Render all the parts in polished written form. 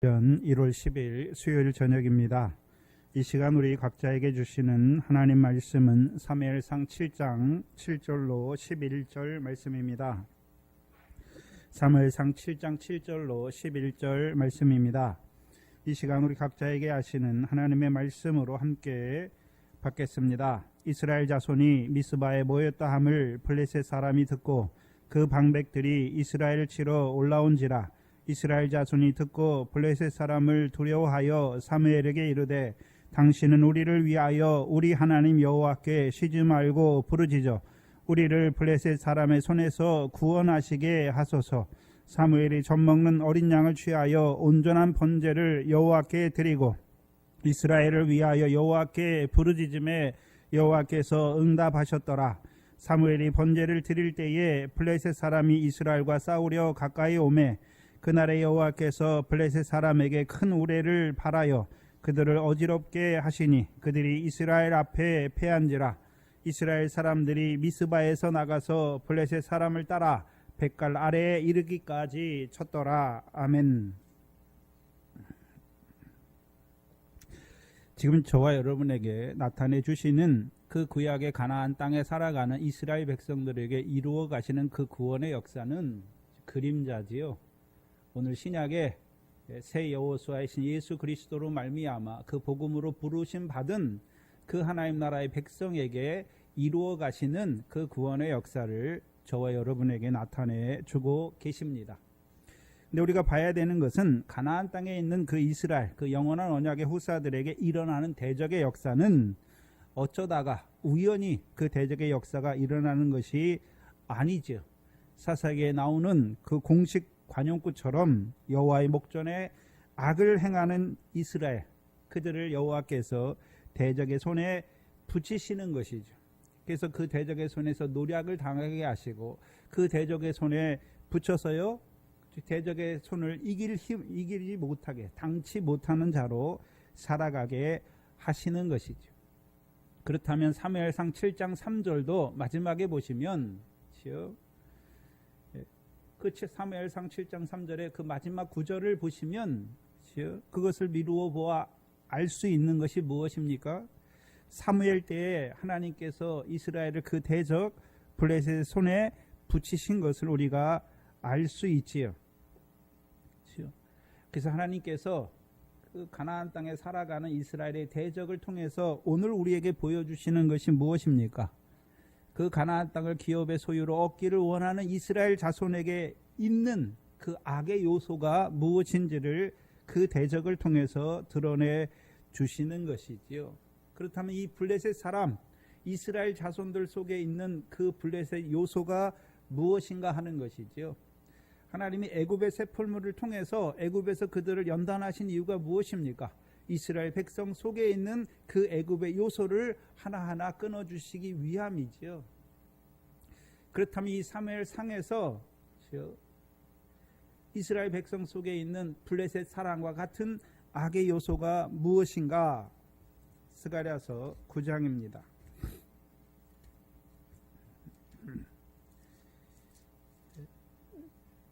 1월 10일 수요일 저녁입니다. 이 시간 우리 각자에게 주시는 하나님 말씀은 사무엘상 7장 7절로 11절 말씀입니다. 사무엘상 7장 7절로 11절 말씀입니다. 이 시간 우리 각자에게 하시는 하나님의 말씀으로 함께 받겠습니다. 이스라엘 자손이 미스바에 모였다 함을 블레셋 사람이 듣고 그 방백들이 이스라엘을 치러 올라온지라. 이스라엘 자손이 듣고 블레셋 사람을 두려워하여 사무엘에게 이르되 당신은 우리를 위하여 우리 하나님 여호와께 쉬지 말고 부르짖어 우리를 블레셋 사람의 손에서 구원하시게 하소서. 사무엘이 젖먹는 어린 양을 취하여 온전한 번제를 여호와께 드리고 이스라엘을 위하여 여호와께 부르짖음에 여호와께서 응답하셨더라. 사무엘이 번제를 드릴 때에 블레셋 사람이 이스라엘과 싸우려 가까이 오매 그날에 여호와께서 블레셋 사람에게 큰 우레를 발하여 그들을 어지럽게 하시니 그들이 이스라엘 앞에 패한지라. 이스라엘 사람들이 미스바에서 나가서 블레셋 사람을 따라 벳갈 아래에 이르기까지 쳤더라. 아멘. 지금 저와 여러분에게 나타내 주시는 그 구약의 가나안 땅에 살아가는 이스라엘 백성들에게 이루어 가시는 그 구원의 역사는 그림자지요. 오늘 신약의 새 여호수아의 신 예수 그리스도로 말미암아 그 복음으로 부르심 받은 그 하나님 나라의 백성에게 이루어 가시는 그 구원의 역사를 저와 여러분에게 나타내 주고 계십니다. 근데 우리가 봐야 되는 것은 가나안 땅에 있는 그 이스라엘, 그 영원한 언약의 후사들에게 일어나는 대적의 역사는 어쩌다가 우연히 그 대적의 역사가 일어나는 것이 아니죠. 사사기에 나오는 그 공식 관용구처럼 여호와의 목전에 악을 행하는 이스라엘, 그들을 여호와께서 대적의 손에 붙이시는 것이죠. 그래서 그 대적의 손에서 노략을 당하게 하시고 그 대적의 손에 붙여서요, 대적의 손을 이기지 못하게, 당치 못하는 자로 살아가게 하시는 것이죠. 그렇다면 사무엘상 7장 3절도 마지막에 보시면 그 사무엘상 7장 3절의 그 마지막 구절을 보시면 그것을 미루어 보아 알 수 있는 것이 무엇입니까? 사무엘 때에 하나님께서 이스라엘을 그 대적 블레셋의 손에 붙이신 것을 우리가 알 수 있지요. 그래서 하나님께서 그 가나안 땅에 살아가는 이스라엘의 대적을 통해서 오늘 우리에게 보여주시는 것이 무엇입니까? 그 가나안 땅을 기업의 소유로 얻기를 원하는 이스라엘 자손에게 있는 그 악의 요소가 무엇인지를 그 대적을 통해서 드러내 주시는 것이지요. 그렇다면 이 블레셋 사람, 이스라엘 자손들 속에 있는 그 블레셋 요소가 무엇인가 하는 것이지요. 하나님이 애굽의 세풀물을 통해서 애굽에서 그들을 연단하신 이유가 무엇입니까? 이스라엘 백성 속에 있는 그 애굽의 요소를 하나하나 끊어주시기 위함이지요. 그렇다면 이 사무엘상에서 이스라엘 백성 속에 있는 블레셋 사람과 같은 악의 요소가 무엇인가? 스가랴서 9장입니다.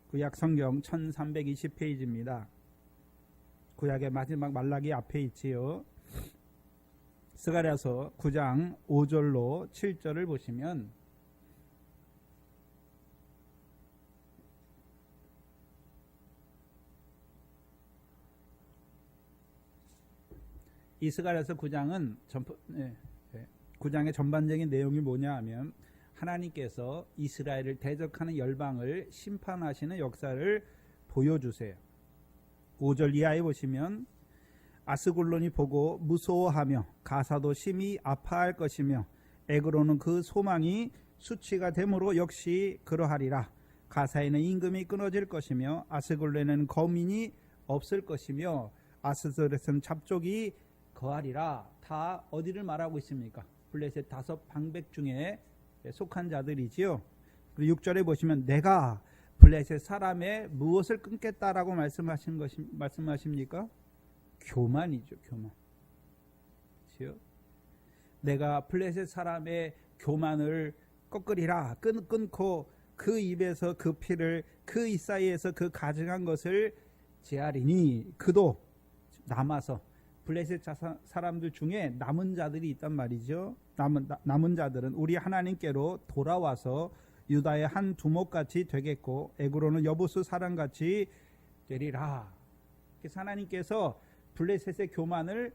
구약 성경 1320페이지입니다. 구약의 마지막 말라기 앞에 있지요. 스가랴서 9장 5절로 7절을 보시면 이 스가랴서 9장은 9장의 전반적인 내용이 뭐냐 하면 하나님께서 이스라엘을 대적하는 열방을 심판하시는 역사를 보여주세요. 5절 이하에 보시면 아스골론이 보고 무서워하며 가사도 심히 아파할 것이며 에그로는 그 소망이 수치가 되므로 역시 그러하리라. 가사에는 임금이 끊어질 것이며 아스골론에는 거민이 없을 것이며 아스솔에서는 잡족이 거하리라. 다 어디를 말하고 있습니까? 블레셋 5 방백 중에 속한 자들이지요. 그리고 6절에 보시면 내가 블레셋 사람의 무엇을 끊겠다라고 말씀하십니까? 교만이죠. 교만. 그렇죠? 내가 블레셋 사람의 교만을 꺾으리라. 끊고 그 입에서 그 피를 그 이 사이에서 그 가증한 것을 제하리니 그도 남아서 블레셋 사람들 중에 남은 자들이 있단 말이죠. 남은 자들은 우리 하나님께로 돌아와서 유다의 한 두목같이 되겠고 에그로는 여부수 사람같이 되리라. 그래서 하나님께서 블레셋의 교만을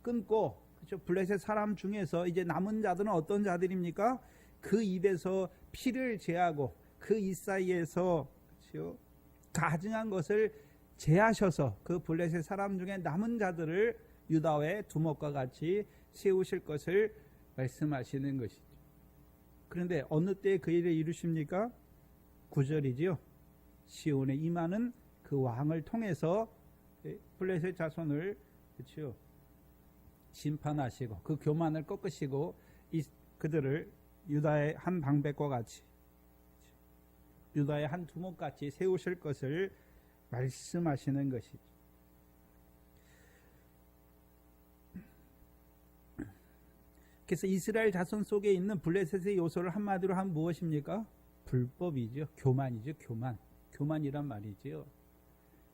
끊고, 그렇죠? 블레셋 사람 중에서 이제 남은 자들은 어떤 자들입니까? 그 입에서 피를 제하고 그 입 사이에서, 그렇죠? 가증한 것을 제하셔서 그 블레셋 사람 중에 남은 자들을 유다의 두목과 같이 세우실 것을 말씀하시는 것이죠. 그런데 어느 때에 그 일을 이루십니까? 9절이지요. 시온에 임하는 그 왕을 통해서 블레셋 자손을, 그렇죠, 심판하시고 그 교만을 꺾으시고 그들을 유다의 한 방백과 같이, 유다의 한 두목같이 세우실 것을 말씀하시는 것이죠. 그래서 이스라엘 자손 속에 있는 블레셋의 요소를 한마디로 하면 무엇입니까? 불법이죠. 교만이죠. 교만이란 말이죠.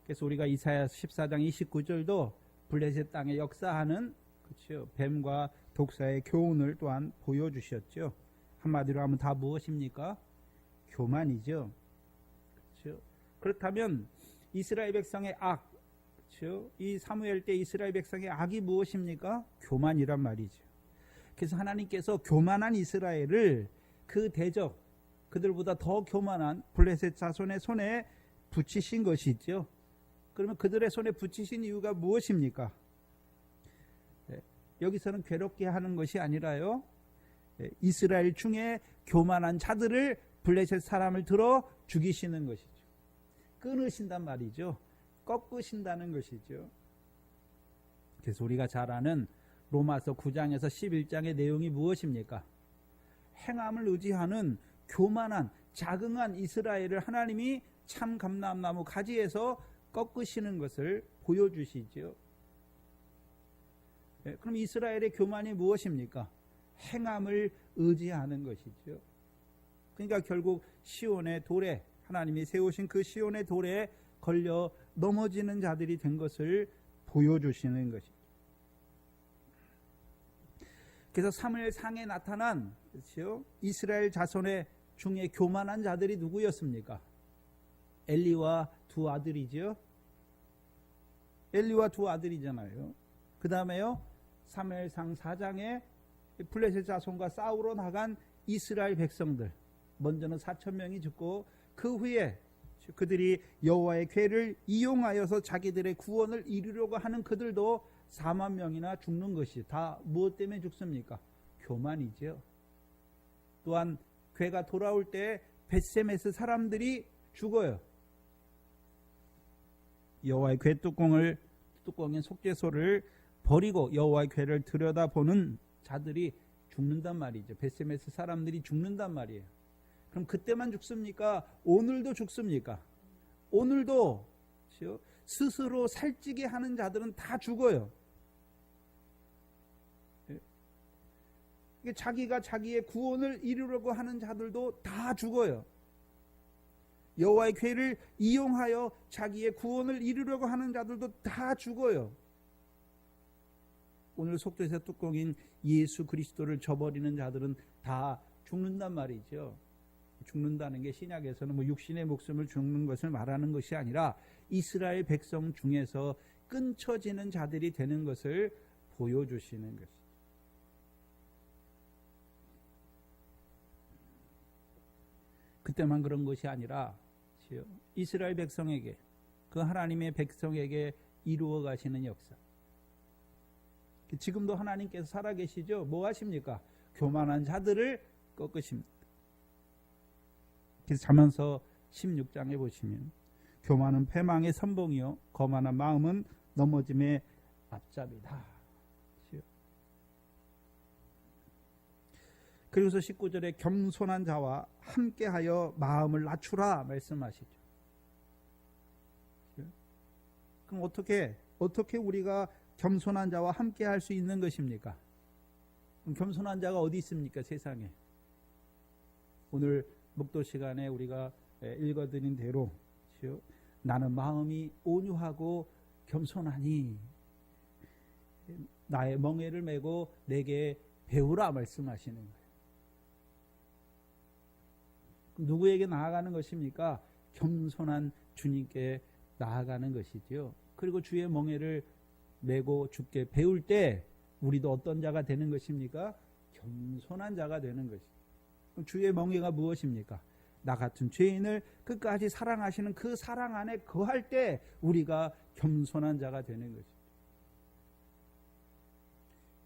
그래서 우리가 이사야 14장 29절도 블레셋 땅에 역사하는, 그렇죠, 뱀과 독사의 교훈을 또한 보여주셨죠. 한마디로 하면 다 무엇입니까? 교만이죠. 그렇죠. 그렇다면 이스라엘 백성의 악, 그렇죠, 이 사무엘 때 이스라엘 백성의 악이 무엇입니까? 교만이란 말이죠. 그래서 하나님께서 교만한 이스라엘을 그 대적, 그들보다 더 교만한 블레셋 자손의 손에 붙이신 것이죠. 그러면 그들의 손에 붙이신 이유가 무엇입니까? 여기서는 괴롭게 하는 것이 아니라요, 이스라엘 중에 교만한 자들을, 블레셋 사람을 들어 죽이시는 것이죠. 끊으신단 말이죠. 꺾으신다는 것이죠. 그래서 우리가 잘 아는 로마서 9장에서 11장의 내용이 무엇입니까? 행함을 의지하는 교만한 자긍한 이스라엘을 하나님이 참 감람나무 가지에서 꺾으시는 것을 보여주시죠. 그럼 이스라엘의 교만이 무엇입니까? 행함을 의지하는 것이죠. 그러니까 결국 시온의 돌에, 하나님이 세우신 그 시온의 돌에 걸려 넘어지는 자들이 된 것을 보여주시는 것이죠. 그래서 사무엘상에 나타난, 그렇죠, 이스라엘 자손의 중에 교만한 자들이 누구였습니까? 엘리와 두 아들이죠. 엘리와 두 아들이잖아요. 그 다음에요, 사무엘상 4장에 블레셋 자손과 싸우러 나간 이스라엘 백성들, 먼저는 4,000명이 죽고 그 후에 그들이 여호와의 궤를 이용하여서 자기들의 구원을 이루려고 하는 그들도 4만 명이나 죽는 것이 다 무엇 때문에 죽습니까? 교만이죠. 또한 궤가 돌아올 때 벳세메스 사람들이 죽어요. 여호와의 궤 뚜껑인 속죄소를 버리고 여호와의 궤를 들여다보는 자들이 죽는단 말이죠. 벳세메스 사람들이 죽는단 말이에요. 그럼 그때만 죽습니까? 오늘도 죽습니까? 오늘도 스스로 살찌게 하는 자들은 다 죽어요. 자기가 자기의 구원을 이루려고 하는 자들도 다 죽어요. 여호와의 궤를 이용하여 자기의 구원을 이루려고 하는 자들도 다 죽어요. 오늘 속죄소 뚜껑인 예수 그리스도를 저버리는 자들은 다 죽는단 말이죠. 죽는다는 게 신약에서는 뭐 육신의 목숨을 죽는 것을 말하는 것이 아니라 이스라엘 백성 중에서 끊쳐지는 자들이 되는 것을 보여주시는 것이죠. 그때만 그런 것이 아니라 이스라엘 백성에게, 그 하나님의 백성에게 이루어 가시는 역사. 지금도 하나님께서 살아계시죠. 뭐 하십니까? 교만한 자들을 꺾으십니다. 그래서 잠언서 16장에 보시면 교만은 패망의 선봉이요 거만한 마음은 넘어짐의 앞잡이다. 그리고서 19절에 겸손한 자와 함께하여 마음을 낮추라 말씀하시죠. 그럼 어떻게 우리가 겸손한 자와 함께할 수 있는 것입니까? 그럼 겸손한 자가 어디 있습니까? 세상에. 오늘 목도 시간에 우리가 읽어드린 대로 나는 마음이 온유하고 겸손하니 나의 멍에를 메고 내게 배우라 말씀하시는 거예요. 누구에게 나아가는 것입니까? 겸손한 주님께 나아가는 것이지요. 그리고 주의 멍에를 메고 주께 배울 때 우리도 어떤 자가 되는 것입니까? 겸손한 자가 되는 것입니다. 그럼 주의 멍에가 무엇입니까? 나 같은 죄인을 끝까지 사랑하시는 그 사랑 안에 거할 때 우리가 겸손한 자가 되는 것입니다.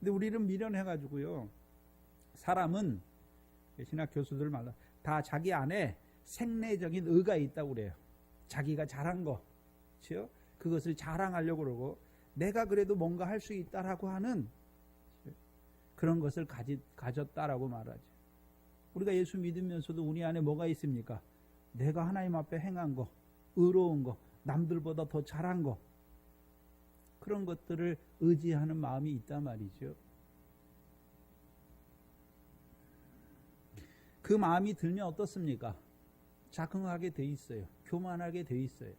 근데 우리는 미련해가지고요, 사람은 신학 교수들 말로 다 자기 안에 생내적인 의가 있다고 그래요. 자기가 잘한 거, 그렇죠? 그것을 자랑하려고 그러고 내가 그래도 뭔가 할 수 있다라고 하는 그런 것을 가졌다라고 말하죠. 우리가 예수 믿으면서도 우리 안에 뭐가 있습니까? 내가 하나님 앞에 행한 거, 의로운 거, 남들보다 더 잘한 거, 그런 것들을 의지하는 마음이 있단 말이죠. 그 마음이 들면 어떻습니까? 자긍하게 돼 있어요. 교만하게 돼 있어요.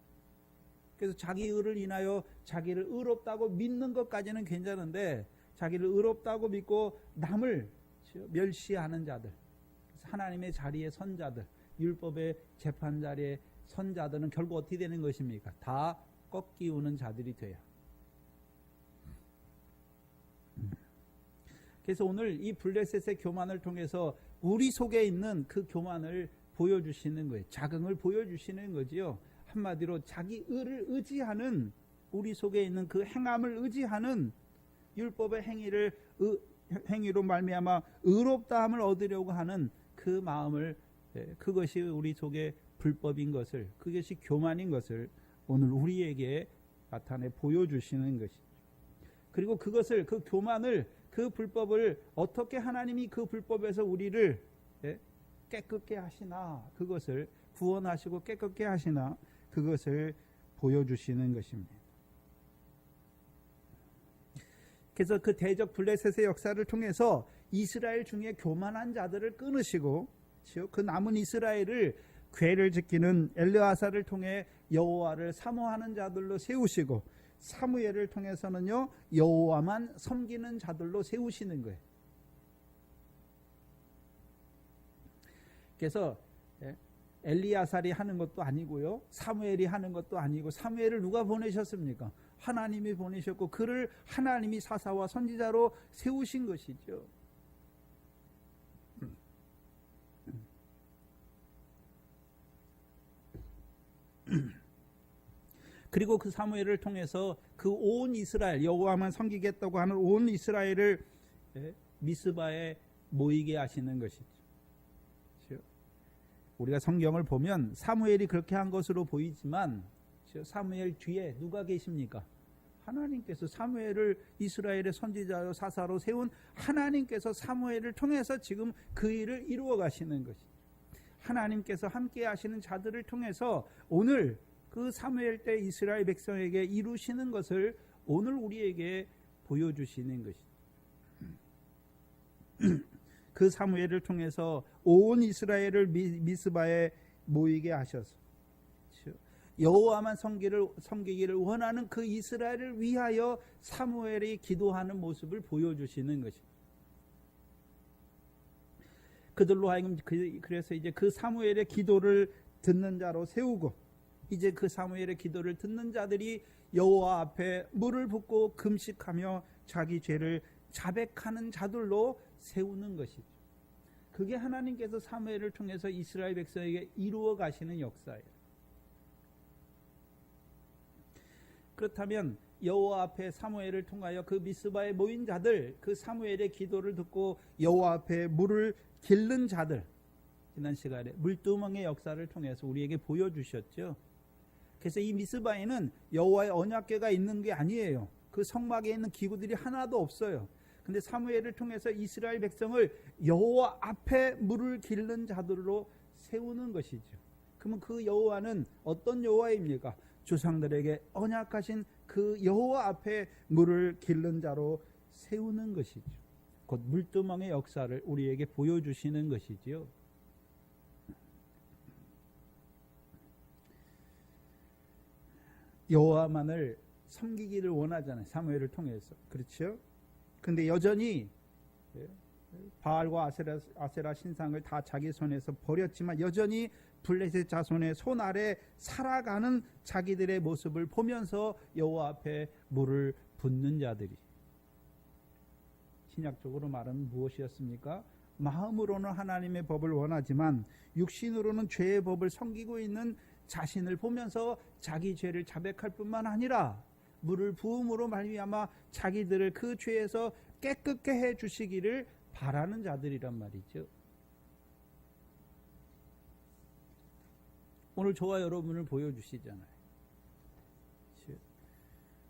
그래서 자기 의를 인하여 자기를 의롭다고 믿는 것까지는 괜찮은데 자기를 의롭다고 믿고 남을 멸시하는 자들, 하나님의 자리에 선 자들, 율법의 재판 자리에 선 자들은 결국 어떻게 되는 것입니까? 다 꺾이우는 자들이 돼요. 그래서 오늘 이 블레셋의 교만을 통해서 우리 속에 있는 그 교만을 보여주시는 거예요. 자긍을 보여주시는 거지요. 한마디로 자기 의를 의지하는, 우리 속에 있는 그 행함을 의지하는 율법의 행위로 말미암아 의롭다함을 얻으려고 하는 그 마음을, 그것이 우리 속에 불법인 것을, 그것이 교만인 것을 오늘 우리에게 나타내 보여주시는 것이죠. 그리고 그것을, 그 교만을, 그 불법을 어떻게 하나님이 그 불법에서 우리를 깨끗게 하시나, 그것을 구원하시고 깨끗게 하시나, 그것을 보여주시는 것입니다. 그래서 그 대적 블레셋의 역사를 통해서 이스라엘 중에 교만한 자들을 끊으시고 그 남은 이스라엘을 궤를 지키는 엘르아사를 통해 여호와를 사모하는 자들로 세우시고, 사무엘을 통해서는요 여호와만 섬기는 자들로 세우시는 거예요. 그래서 엘리야살이 하는 것도 아니고요, 사무엘이 하는 것도 아니고, 사무엘을 누가 보내셨습니까? 하나님이 보내셨고 그를 하나님이 사사와 선지자로 세우신 것이죠. 그리고 그 사무엘을 통해서 그 온 이스라엘, 여호와만 섬기겠다고 하는 온 이스라엘을 미스바에 모이게 하시는 것이죠. 우리가 성경을 보면 사무엘이 그렇게 한 것으로 보이지만 사무엘 뒤에 누가 계십니까? 하나님께서 사무엘을 이스라엘의 선지자요 사사로 세운 하나님께서 사무엘을 통해서 지금 그 일을 이루어 가시는 것이죠. 하나님께서 함께 하시는 자들을 통해서 오늘 그 사무엘 때 이스라엘 백성에게 이루시는 것을 오늘 우리에게 보여주시는 것이죠. 그 사무엘을 통해서 온 이스라엘을 미스바에 모이게 하셔서 여호와만 섬기기를 원하는 그 이스라엘을 위하여 사무엘이 기도하는 모습을 보여주시는 것입니다. 그들로 하여금 그래서 이제 그 사무엘의 기도를 듣는 자로 세우고, 이제 그 사무엘의 기도를 듣는 자들이 여호와 앞에 물을 붓고 금식하며 자기 죄를 자백하는 자들로 세우는 것이죠. 그게 하나님께서 사무엘을 통해서 이스라엘 백성에게 이루어 가시는 역사예요. 그렇다면 여호와 앞에 사무엘을 통하여 그 미스바에 모인 자들, 그 사무엘의 기도를 듣고 여호와 앞에 물을 길른 자들, 지난 시간에 물두멍의 역사를 통해서 우리에게 보여주셨죠. 그래서 이 미스바에는 여호와의 언약궤가 있는 게 아니에요. 그 성막에 있는 기구들이 하나도 없어요. 근데 사무엘을 통해서 이스라엘 백성을 여호와 앞에 물을 길른 자들로 세우는 것이죠. 그러면 그 여호와는 어떤 여호와입니까? 조상들에게 언약하신 그 여호와 앞에 물을 길른 자로 세우는 것이죠. 곧 물두멍의 역사를 우리에게 보여주시는 것이지요. 여호와만을 섬기기를 원하잖아요. 사무엘을 통해서. 그렇죠? 근데 여전히 바알과 아세라 신상을 다 자기 손에서 버렸지만 여전히 블레셋 자손의 손 아래 살아가는 자기들의 모습을 보면서 여호와 앞에 물을 붓는 자들이, 신약적으로 말하면 무엇이었습니까? 마음으로는 하나님의 법을 원하지만 육신으로는 죄의 법을 섬기고 있는 자신을 보면서 자기 죄를 자백할 뿐만 아니라 물을 부음으로 말미암아 자기들을 그 죄에서 깨끗게 해 주시기를 바라는 자들이란 말이죠. 오늘 저와 여러분을 보여주시잖아요.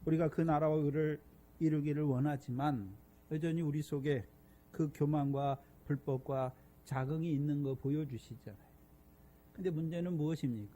우리가 그 나라와 의를 이루기를 원하지만 여전히 우리 속에 그 교만과 불법과 자긍이 있는 거 보여주시잖아요. 근데 문제는 무엇입니까?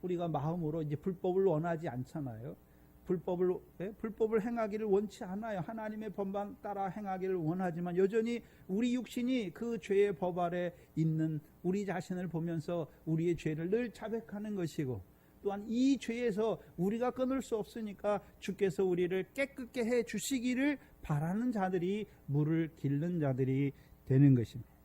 우리가 마음으로 이제 불법을 원하지 않잖아요. 불법을 행하기를 원치 않아요. 하나님의 법만 따라 행하기를 원하지만 여전히 우리 육신이 그 죄의 법 아래 있는 우리 자신을 보면서 우리의 죄를 늘 자백하는 것이고, 또한 이 죄에서 우리가 끊을 수 없으니까 주께서 우리를 깨끗게 해 주시기를 바라는 자들이 물을 길른 자들이 되는 것입니다.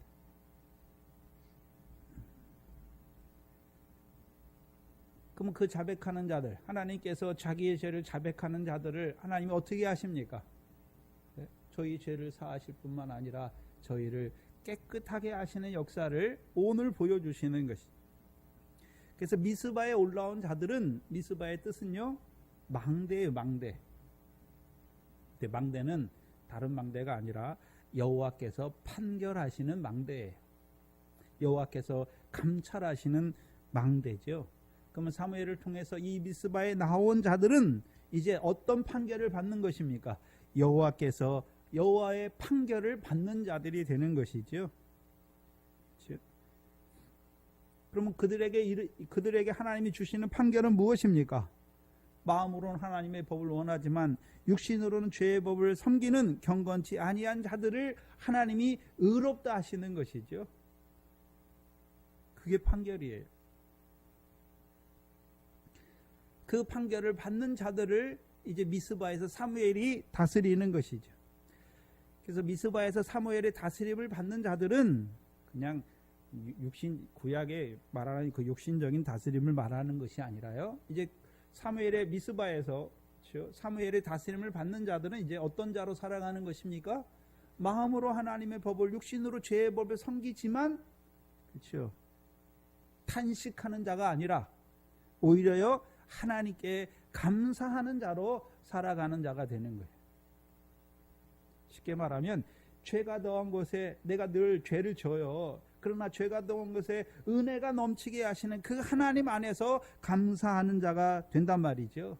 그럼 그 자백하는 자들, 하나님께서 자기의 죄를 자백하는 자들을 하나님이 어떻게 하십니까? 저희 죄를 사하실 뿐만 아니라 저희를 깨끗하게 하시는 역사를 오늘 보여주시는 것입니다. 그래서 미스바에 올라온 자들은, 미스바의 뜻은요, 망대예요. 망대. 근데 망대는 다른 망대가 아니라 여호와께서 판결하시는 망대예요. 여호와께서 감찰하시는 망대죠. 그러면 사무엘을 통해서 이 미스바에 나온 자들은 이제 어떤 판결을 받는 것입니까? 여호와께서 여호와의 판결을 받는 자들이 되는 것이죠. 그러면 그들에게 하나님이 주시는 판결은 무엇입니까? 마음으로는 하나님의 법을 원하지만 육신으로는 죄의 법을 섬기는 경건치 아니한 자들을 하나님이 의롭다 하시는 것이죠. 그게 판결이에요. 그 판결을 받는 자들을 이제 미스바에서 사무엘이 다스리는 것이죠. 그래서 미스바에서 사무엘의 다스림을 받는 자들은 그냥 구약에 말하는 그 육신적인 다스림을 말하는 것이 아니라요. 이제 사무엘의 미스바에서, 사무엘의 다스림을 받는 자들은 이제 어떤 자로 살아가는 것입니까? 마음으로 하나님의 법을, 육신으로 죄의 법을 섬기지만, 그렇죠, 탄식하는 자가 아니라 오히려요 하나님께 감사하는 자로 살아가는 자가 되는 거예요. 쉽게 말하면 죄가 더한 곳에 내가 늘 죄를 져요. 그러나 죄가 더한 것에 은혜가 넘치게 하시는 그 하나님 안에서 감사하는 자가 된단 말이죠.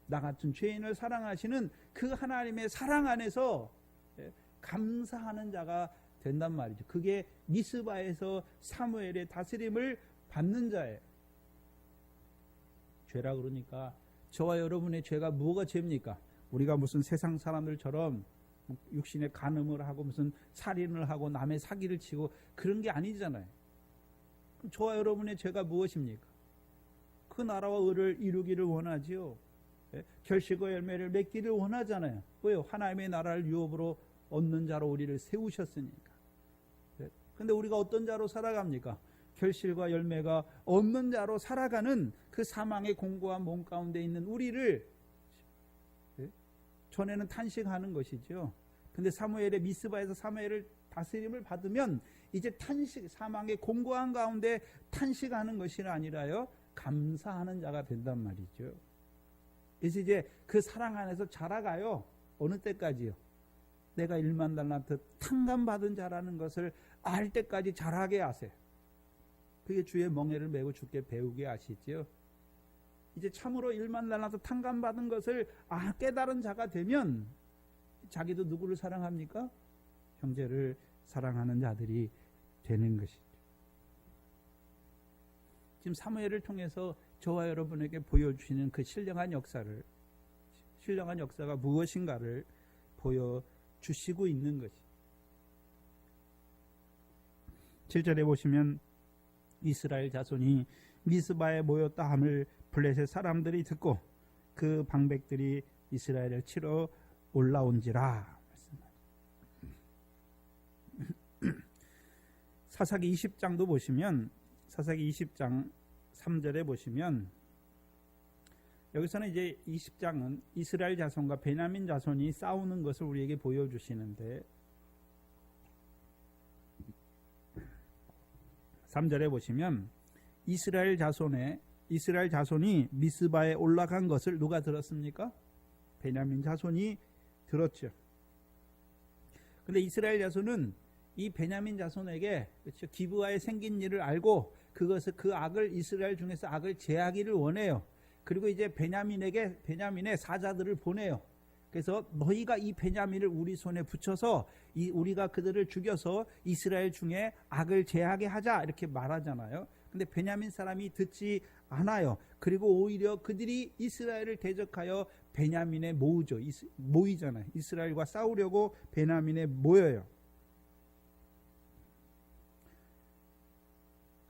나 같은 죄인을 사랑하시는 그 하나님의 사랑 안에서 감사하는 자가 된단 말이죠. 그게 미스바에서 사무엘의 다스림을 받는 자예요. 죄라 그러니까 저와 여러분의 죄가 뭐가 죄입니까? 우리가 무슨 세상 사람들처럼 육신의 간음을 하고 무슨 살인을 하고 남의 사기를 치고 그런 게 아니잖아요. 저와 여러분의 죄가 무엇입니까? 그 나라와 의를 이루기를 원하지요. 결실과 열매를 맺기를 원하잖아요. 왜요? 하나님의 나라를 유업으로 얻는 자로 우리를 세우셨으니까. 근데 우리가 어떤 자로 살아갑니까? 결실과 열매가 없는 자로 살아가는 그 사망의 공고한 몸 가운데 있는 우리를 전에는 탄식하는 것이죠. 근데 사무엘의 미스바에서 사무엘을 다스림을 받으면 이제 사망의 공고한 가운데 탄식하는 것이 아니라요 감사하는 자가 된단 말이죠. 그래서 이제 그 사랑 안에서 자라가요. 어느 때까지요? 내가 1만 달란트 탕감받은 자라는 것을 알 때까지 자라게 하세요. 그게 주의 멍에를 메고 주께 배우게 하시죠. 이제 참으로 1만 달란트 탕감받은 것을 깨달은 자가 되면 자기도 누구를 사랑합니까? 형제를 사랑하는 자들이 되는 것이죠. 지금 사무엘을 통해서 저와 여러분에게 보여주시는 그 신령한 역사가 무엇인가를 보여주시고 있는 것이죠. 7절에 보시면 이스라엘 자손이 미스바에 모였다 함을 블레셋 사람들이 듣고 그 방백들이 이스라엘을 치러 올라온지라. 사사기 20장도 보시면 사사기 20장 3절에 보시면 여기서는 이제 20장은 이스라엘 자손과 베냐민 자손이 싸우는 것을 우리에게 보여주시는데 3절에 보시면 이스라엘 자손이 미스바에 올라간 것을 누가 들었습니까? 베냐민 자손이 들었죠. 근데 이스라엘 자손은 이 베냐민 자손에게 그렇죠, 기브아에 생긴 일을 알고 그것을 그 악을 이스라엘 중에서 악을 제하기를 원해요. 그리고 이제 베냐민의 사자들을 보내요. 그래서 너희가 이 베냐민을 우리 손에 붙여서 우리가 그들을 죽여서 이스라엘 중에 악을 제하게 하자 이렇게 말하잖아요. 근데 베냐민 사람이 듣지 않아요. 그리고 오히려 그들이 이스라엘을 대적하여 베냐민에 모이잖아요. 이스라엘과 싸우려고 베냐민에 모여요.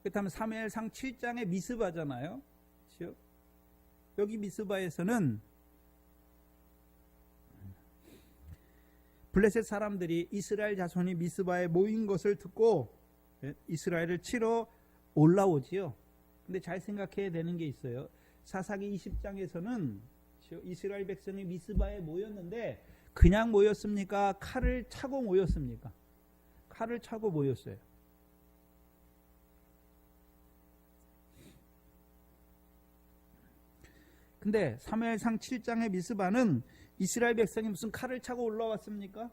그렇다면 사무엘상 7장의 미스바잖아요. 그렇죠? 여기 미스바에서는 블레셋 사람들이 이스라엘 자손이 미스바에 모인 것을 듣고 이스라엘을 치러 올라오지요. 근데 잘 생각해야 되는 게 있어요. 사사기 20장에서는 이스라엘 백성이 미스바에 모였는데 그냥 모였습니까? 칼을 차고 모였습니까? 칼을 차고 모였어요. 근데 사무엘상 7장의 미스바는 이스라엘 백성이 무슨 칼을 차고 올라왔습니까?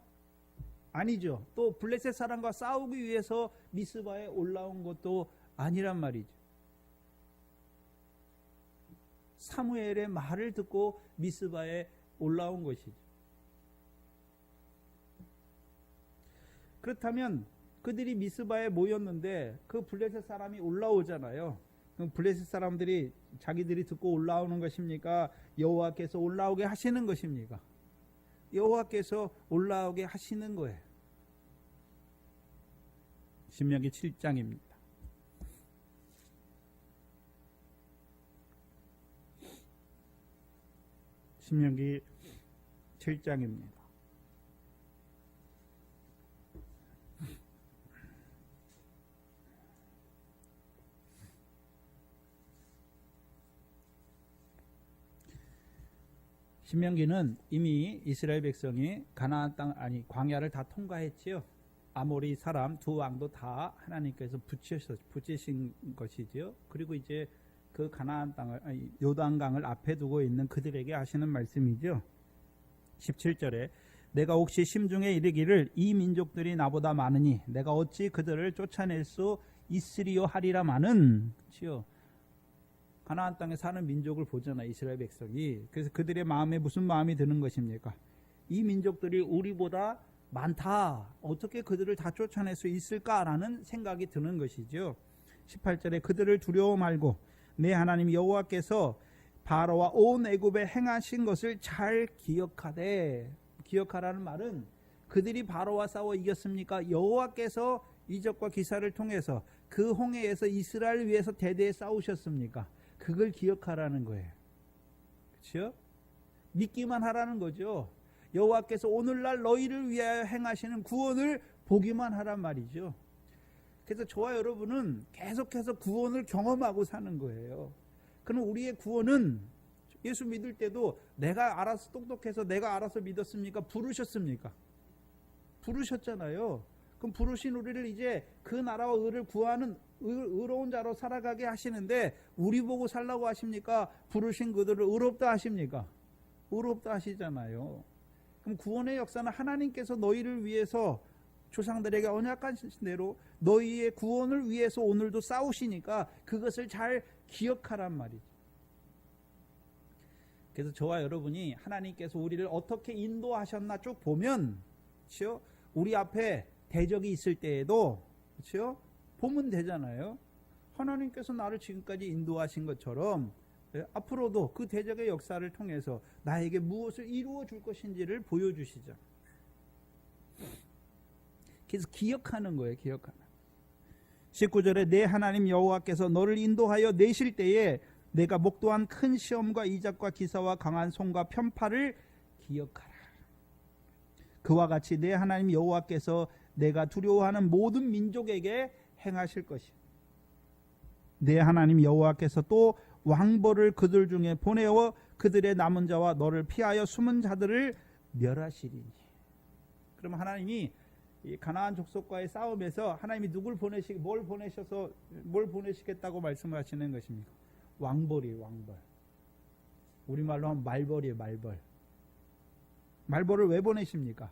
아니죠. 또 블레셋 사람과 싸우기 위해서 미스바에 올라온 것도 아니란 말이죠. 사무엘의 말을 듣고 미스바에 올라온 것이죠. 그렇다면 그들이 미스바에 모였는데 그 블레셋 사람이 올라오잖아요. 그럼 블레셋 사람들이 자기들이 듣고 올라오는 것입니까? 여호와께서 올라오게 하시는 것입니까? 여호와께서 올라오게 하시는 거예요. 신명기 7장입니다. 신명기 7장입니다. 신명기는 이미 이스라엘 백성이 가나안 땅 광야를 다 통과했지요. 아모리 사람 두 왕도 다 하나님께서 붙이신 것이지요. 그리고 이제 그 가나안 땅을 요단강을 앞에 두고 있는 그들에게 하시는 말씀이죠. 17절에 내가 혹시 심중에 이르기를 이 민족들이 나보다 많으니 내가 어찌 그들을 쫓아낼 수 있으리요 하리라마는 지요. 가나안 땅에 사는 민족을 보잖아요. 이스라엘 백성이. 그래서 그들의 마음에 무슨 마음이 드는 것입니까? 이 민족들이 우리보다 많다. 어떻게 그들을 다 쫓아낼 수 있을까라는 생각이 드는 것이죠. 18절에 그들을 두려워 말고 내 하나님 여호와께서 바로와 온 애굽에 행하신 것을 잘 기억하되. 기억하라는 말은 그들이 바로와 싸워 이겼습니까? 여호와께서 이적과 기사를 통해서 그 홍해에서 이스라엘을 위해서 대대에 싸우셨습니까? 그걸 기억하라는 거예요. 그렇죠? 믿기만 하라는 거죠. 여호와께서 오늘날 너희를 위하여 행하시는 구원을 보기만 하란 말이죠. 그래서 저와 여러분은 계속해서 구원을 경험하고 사는 거예요. 그럼 우리의 구원은 예수 믿을 때도 내가 알아서 똑똑해서 내가 알아서 믿었습니까? 부르셨습니까? 부르셨잖아요. 그럼 부르신 우리를 이제 그 나라와 의를 구하는 의로운 자로 살아가게 하시는데 우리 보고 살라고 하십니까? 부르신 그들을 의롭다 하십니까? 의롭다 하시잖아요. 그럼 구원의 역사는 하나님께서 너희를 위해서 조상들에게 언약하신 대로 너희의 구원을 위해서 오늘도 싸우시니까 그것을 잘 기억하란 말이죠. 그래서 저와 여러분이 하나님께서 우리를 어떻게 인도하셨나 쭉 보면 그렇죠? 우리 앞에 대적이 있을 때에도 그렇죠? 보면 되잖아요. 하나님께서 나를 지금까지 인도하신 것처럼 앞으로도 그 대적의 역사를 통해서 나에게 무엇을 이루어 줄 것인지를 보여주시죠. 그래서 기억하는 거예요. 기억하는. 19절에 내 하나님 여호와께서 너를 인도하여 내실 때에 내가 목도한 큰 시험과 이적과 기사와 강한 손과 편파를 기억하라. 그와 같이 내 하나님 여호와께서 내가 두려워하는 모든 민족에게 행하실 것이야. 내 하나님 여호와께서 또 왕벌을 그들 중에 보내어 그들의 남은 자와 너를 피하여 숨은 자들을 멸하시리니. 그럼 하나님이 이 가나안 족속과의 싸움에서 하나님이 뭘 보내시겠다고 말씀하시는 것입니까? 왕벌이에요, 왕벌. 우리말로 하면 말벌이에요, 말벌. 말벌을 왜 보내십니까?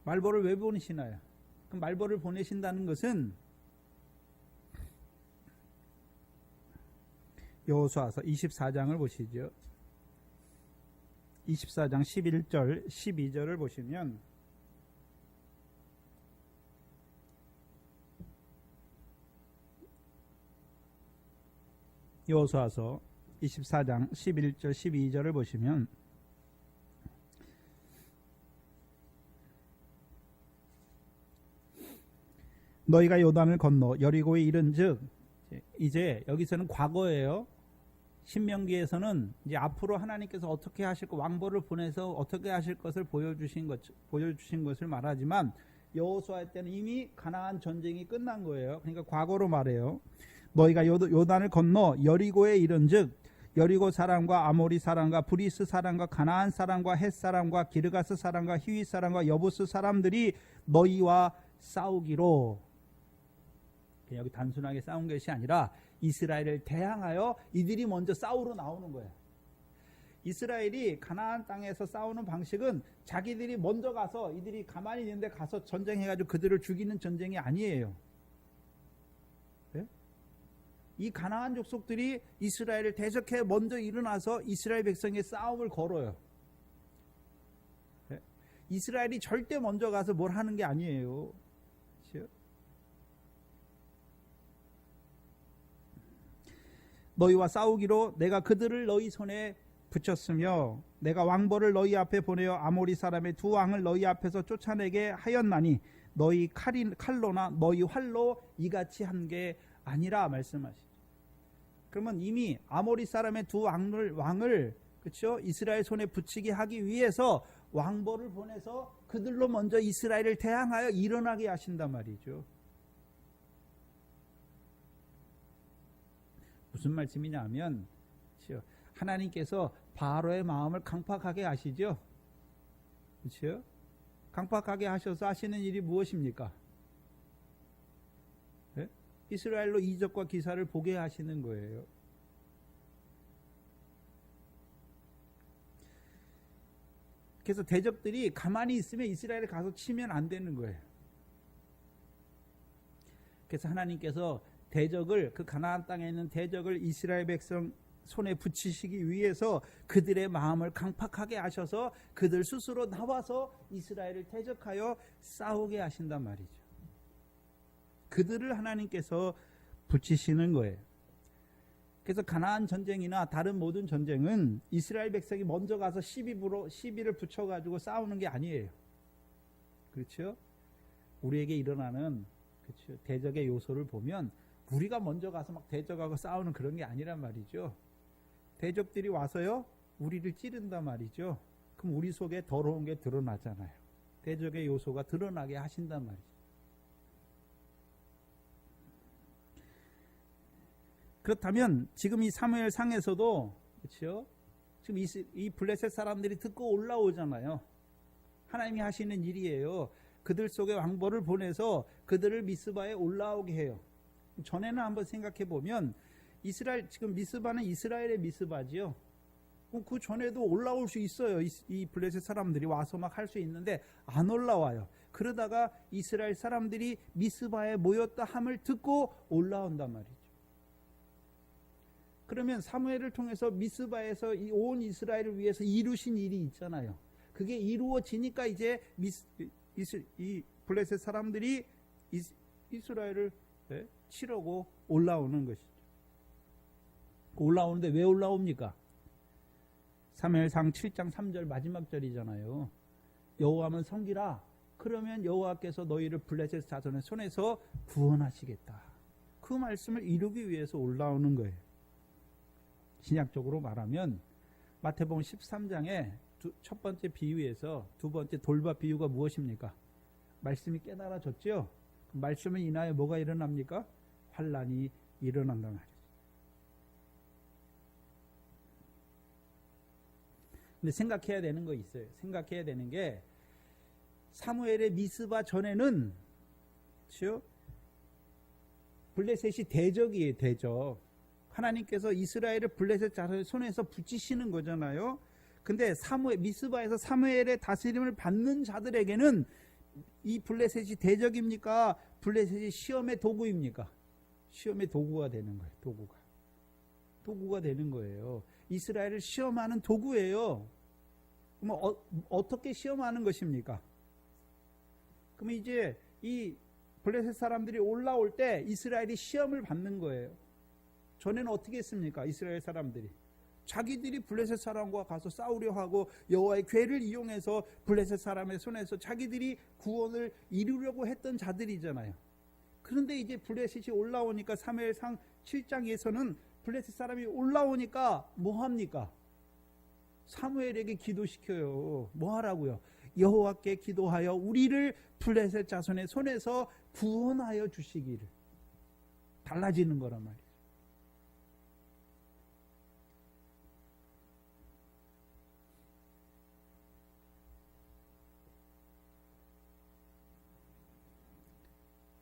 말벌을 왜 보내시나요? 그럼 말벌을 보내신다는 것은 여호수아서 24장을 보시죠. 24장 11절 12절을 보시면 여호수아서 24장 11절 12절을 보시면 너희가 요단을 건너 여리고에 이른즉, 이제 여기서는 과거예요. 신명기에서는 이제 앞으로 하나님께서 어떻게 하실 것, 왕벌을 보내서 어떻게 하실 것을 보여주신 것을 말하지만 여호수아 때는 이미 가나안 전쟁이 끝난 거예요. 그러니까 과거로 말해요. 너희가 요단을 건너 여리고에 이른즉 여리고 사람과 아모리 사람과 브리스 사람과 가나안 사람과 헷 사람과 기르가스 사람과 히위 사람과 여부스 사람들이 너희와 싸우기로. 여기 단순하게 싸운 것이 아니라 이스라엘을 대항하여 이들이 먼저 싸우러 나오는 거예요. 이스라엘이 가나안 땅에서 싸우는 방식은 자기들이 먼저 가서 이들이 가만히 있는데 가서 전쟁해가지고 그들을 죽이는 전쟁이 아니에요. 네? 이 가나안 족속들이 이스라엘을 대적해 먼저 일어나서 이스라엘 백성의 싸움을 걸어요. 네? 이스라엘이 절대 먼저 가서 뭘 하는 게 아니에요. 그렇죠? 너희와 싸우기로 내가 그들을 너희 손에 붙였으며 내가 왕벌을 너희 앞에 보내어 아모리 사람의 두 왕을 너희 앞에서 쫓아내게 하였나니 너희 칼로나 너희 활로 이같이 한 게 아니라 말씀하시죠. 그러면 이미 아모리 사람의 두 왕을 그렇죠? 이스라엘 손에 붙이게 하기 위해서 왕벌을 보내서 그들로 먼저 이스라엘을 대항하여 일어나게 하신단 말이죠. 무슨 말씀이냐 하면 하나님께서 바로의 마음을 강팍하게 하시죠. 그렇죠? 강팍하게 하셔서 하시는 일이 무엇입니까? 네? 이스라엘로 이적과 기사를 보게 하시는 거예요. 그래서 대적들이 가만히 있으면 이스라엘에 가서 치면 안 되는 거예요. 그래서 하나님께서 대적을, 그 가나안 땅에 있는 대적을 이스라엘 백성 손에 붙이시기 위해서 그들의 마음을 강팍하게 하셔서 그들 스스로 나와서 이스라엘을 대적하여 싸우게 하신단 말이죠. 그들을 하나님께서 붙이시는 거예요. 그래서 가나안 전쟁이나 다른 모든 전쟁은 이스라엘 백성이 먼저 가서 시비를 붙여가지고 싸우는 게 아니에요. 그렇죠? 우리에게 일어나는 그렇죠? 대적의 요소를 보면 우리가 먼저 가서 막 대적하고 싸우는 그런 게 아니란 말이죠. 대적들이 와서요, 우리를 찌른단 말이죠. 그럼 우리 속에 더러운 게 드러나잖아요. 대적의 요소가 드러나게 하신단 말이죠. 그렇다면 지금 이 사무엘 상에서도 그렇죠? 지금 이 블레셋 사람들이 듣고 올라오잖아요. 하나님이 하시는 일이에요. 그들 속에 왕벌을 보내서 그들을 미스바에 올라오게 해요. 전에는 한번 생각해 보면 지금 미스바는 이스라엘의 미스바지요. 그 전에도 올라올 수 있어요. 이 블레셋 사람들이 와서 막 할 수 있는데 안 올라와요. 그러다가 이스라엘 사람들이 미스바에 모였다 함을 듣고 올라온단 말이죠. 그러면 사무엘을 통해서 미스바에서 온 이스라엘을 위해서 이루신 일이 있잖아요. 그게 이루어지니까 이제 이 블레셋 사람들이 이스라엘을 치려고 올라오는 것이죠. 올라오는데 왜 올라옵니까? 사무엘상 7장 3절 마지막 절이잖아요. 여호와만 섬기라. 그러면 여호와께서 너희를 블레셋 자손의 손에서 구원하시겠다. 그 그 말씀을 이루기 위해서 올라오는 거예요. 신약적으로 말하면 마태복음 13장에 첫 번째 비유에서 두 번째 돌밭 비유가 무엇입니까? 말씀이 깨달아졌죠? 말씀을 인하여 뭐가 일어납니까? 환란이 일어난단 말이죠. 근데 생각해야 되는 거 있어요. 생각해야 되는 게 사무엘의 미스바 전에는 그렇죠? 블레셋이 대적이에요. 대적. 하나님께서 이스라엘을 블레셋 자손의 손에서 붙이시는 거잖아요. 근데 미스바에서 사무엘의 다스림을 받는 자들에게는 이 블레셋이 대적입니까? 블레셋이 시험의 도구입니까? 시험의 도구가 되는 거예요. 도구가 되는 거예요. 이스라엘을 시험하는 도구예요. 그럼 어떻게 시험하는 것입니까? 그러면 이제 이 블레셋 사람들이 올라올 때 이스라엘이 시험을 받는 거예요. 전에는 어떻게 했습니까? 이스라엘 사람들이 자기들이 블레셋 사람과 가서 싸우려 하고 여호와의 궤를 이용해서 블레셋 사람의 손에서 자기들이 구원을 이루려고 했던 자들이잖아요. 그런데 이제 블레셋이 올라오니까 사무엘상 7장에서는 블레셋 사람이 올라오니까 뭐 합니까? 사무엘에게 기도시켜요. 뭐 하라고요? 여호와께 기도하여 우리를 블레셋 자손의 손에서 구원하여 주시기를. 달라지는 거란 말이에요.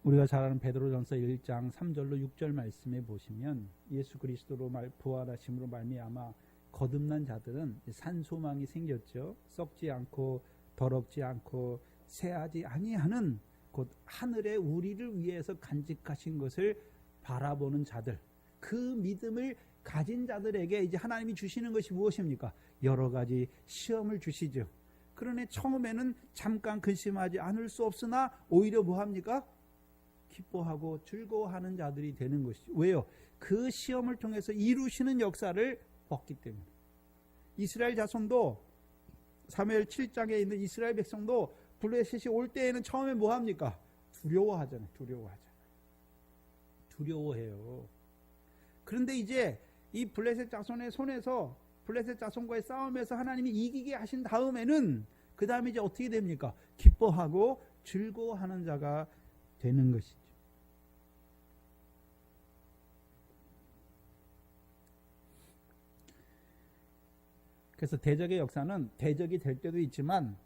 우리가 잘 아는 베드로전서 1장 3절로 6절 말씀에 보시면 예수 그리스도로 부활하심으로 말미암아 거듭난 자들은 산소망이 생겼죠. 썩지 않고 더럽지 않고 새하지 아니하는 곧 하늘의 우리를 위해서 간직하신 것을 바라보는 자들, 그 믿음을 가진 자들에게 이제 하나님이 주시는 것이 무엇입니까? 여러 가지 시험을 주시죠. 그러니 처음에는 잠깐 근심하지 않을 수 없으나 오히려 뭐합니까? 기뻐하고 즐거워하는 자들이 되는 것이죠. 왜요? 그 시험을 통해서 이루시는 역사를 얻기 때문에. 이스라엘 자손도 사무엘 7장에 있는 이스라엘 백성도 블레셋이 올 때에는 처음에 뭐합니까? 두려워하잖아요. 두려워해요. 그런데 이제 이 블레셋 자손의 손에서 블레셋 자손과의 싸움에서 하나님이 이기게 하신 다음에는 그 다음에 이제 어떻게 됩니까? 기뻐하고 즐거워하는 자가 되는 것이죠. 그래서 대적의 역사는 대적이 될 때도 있지만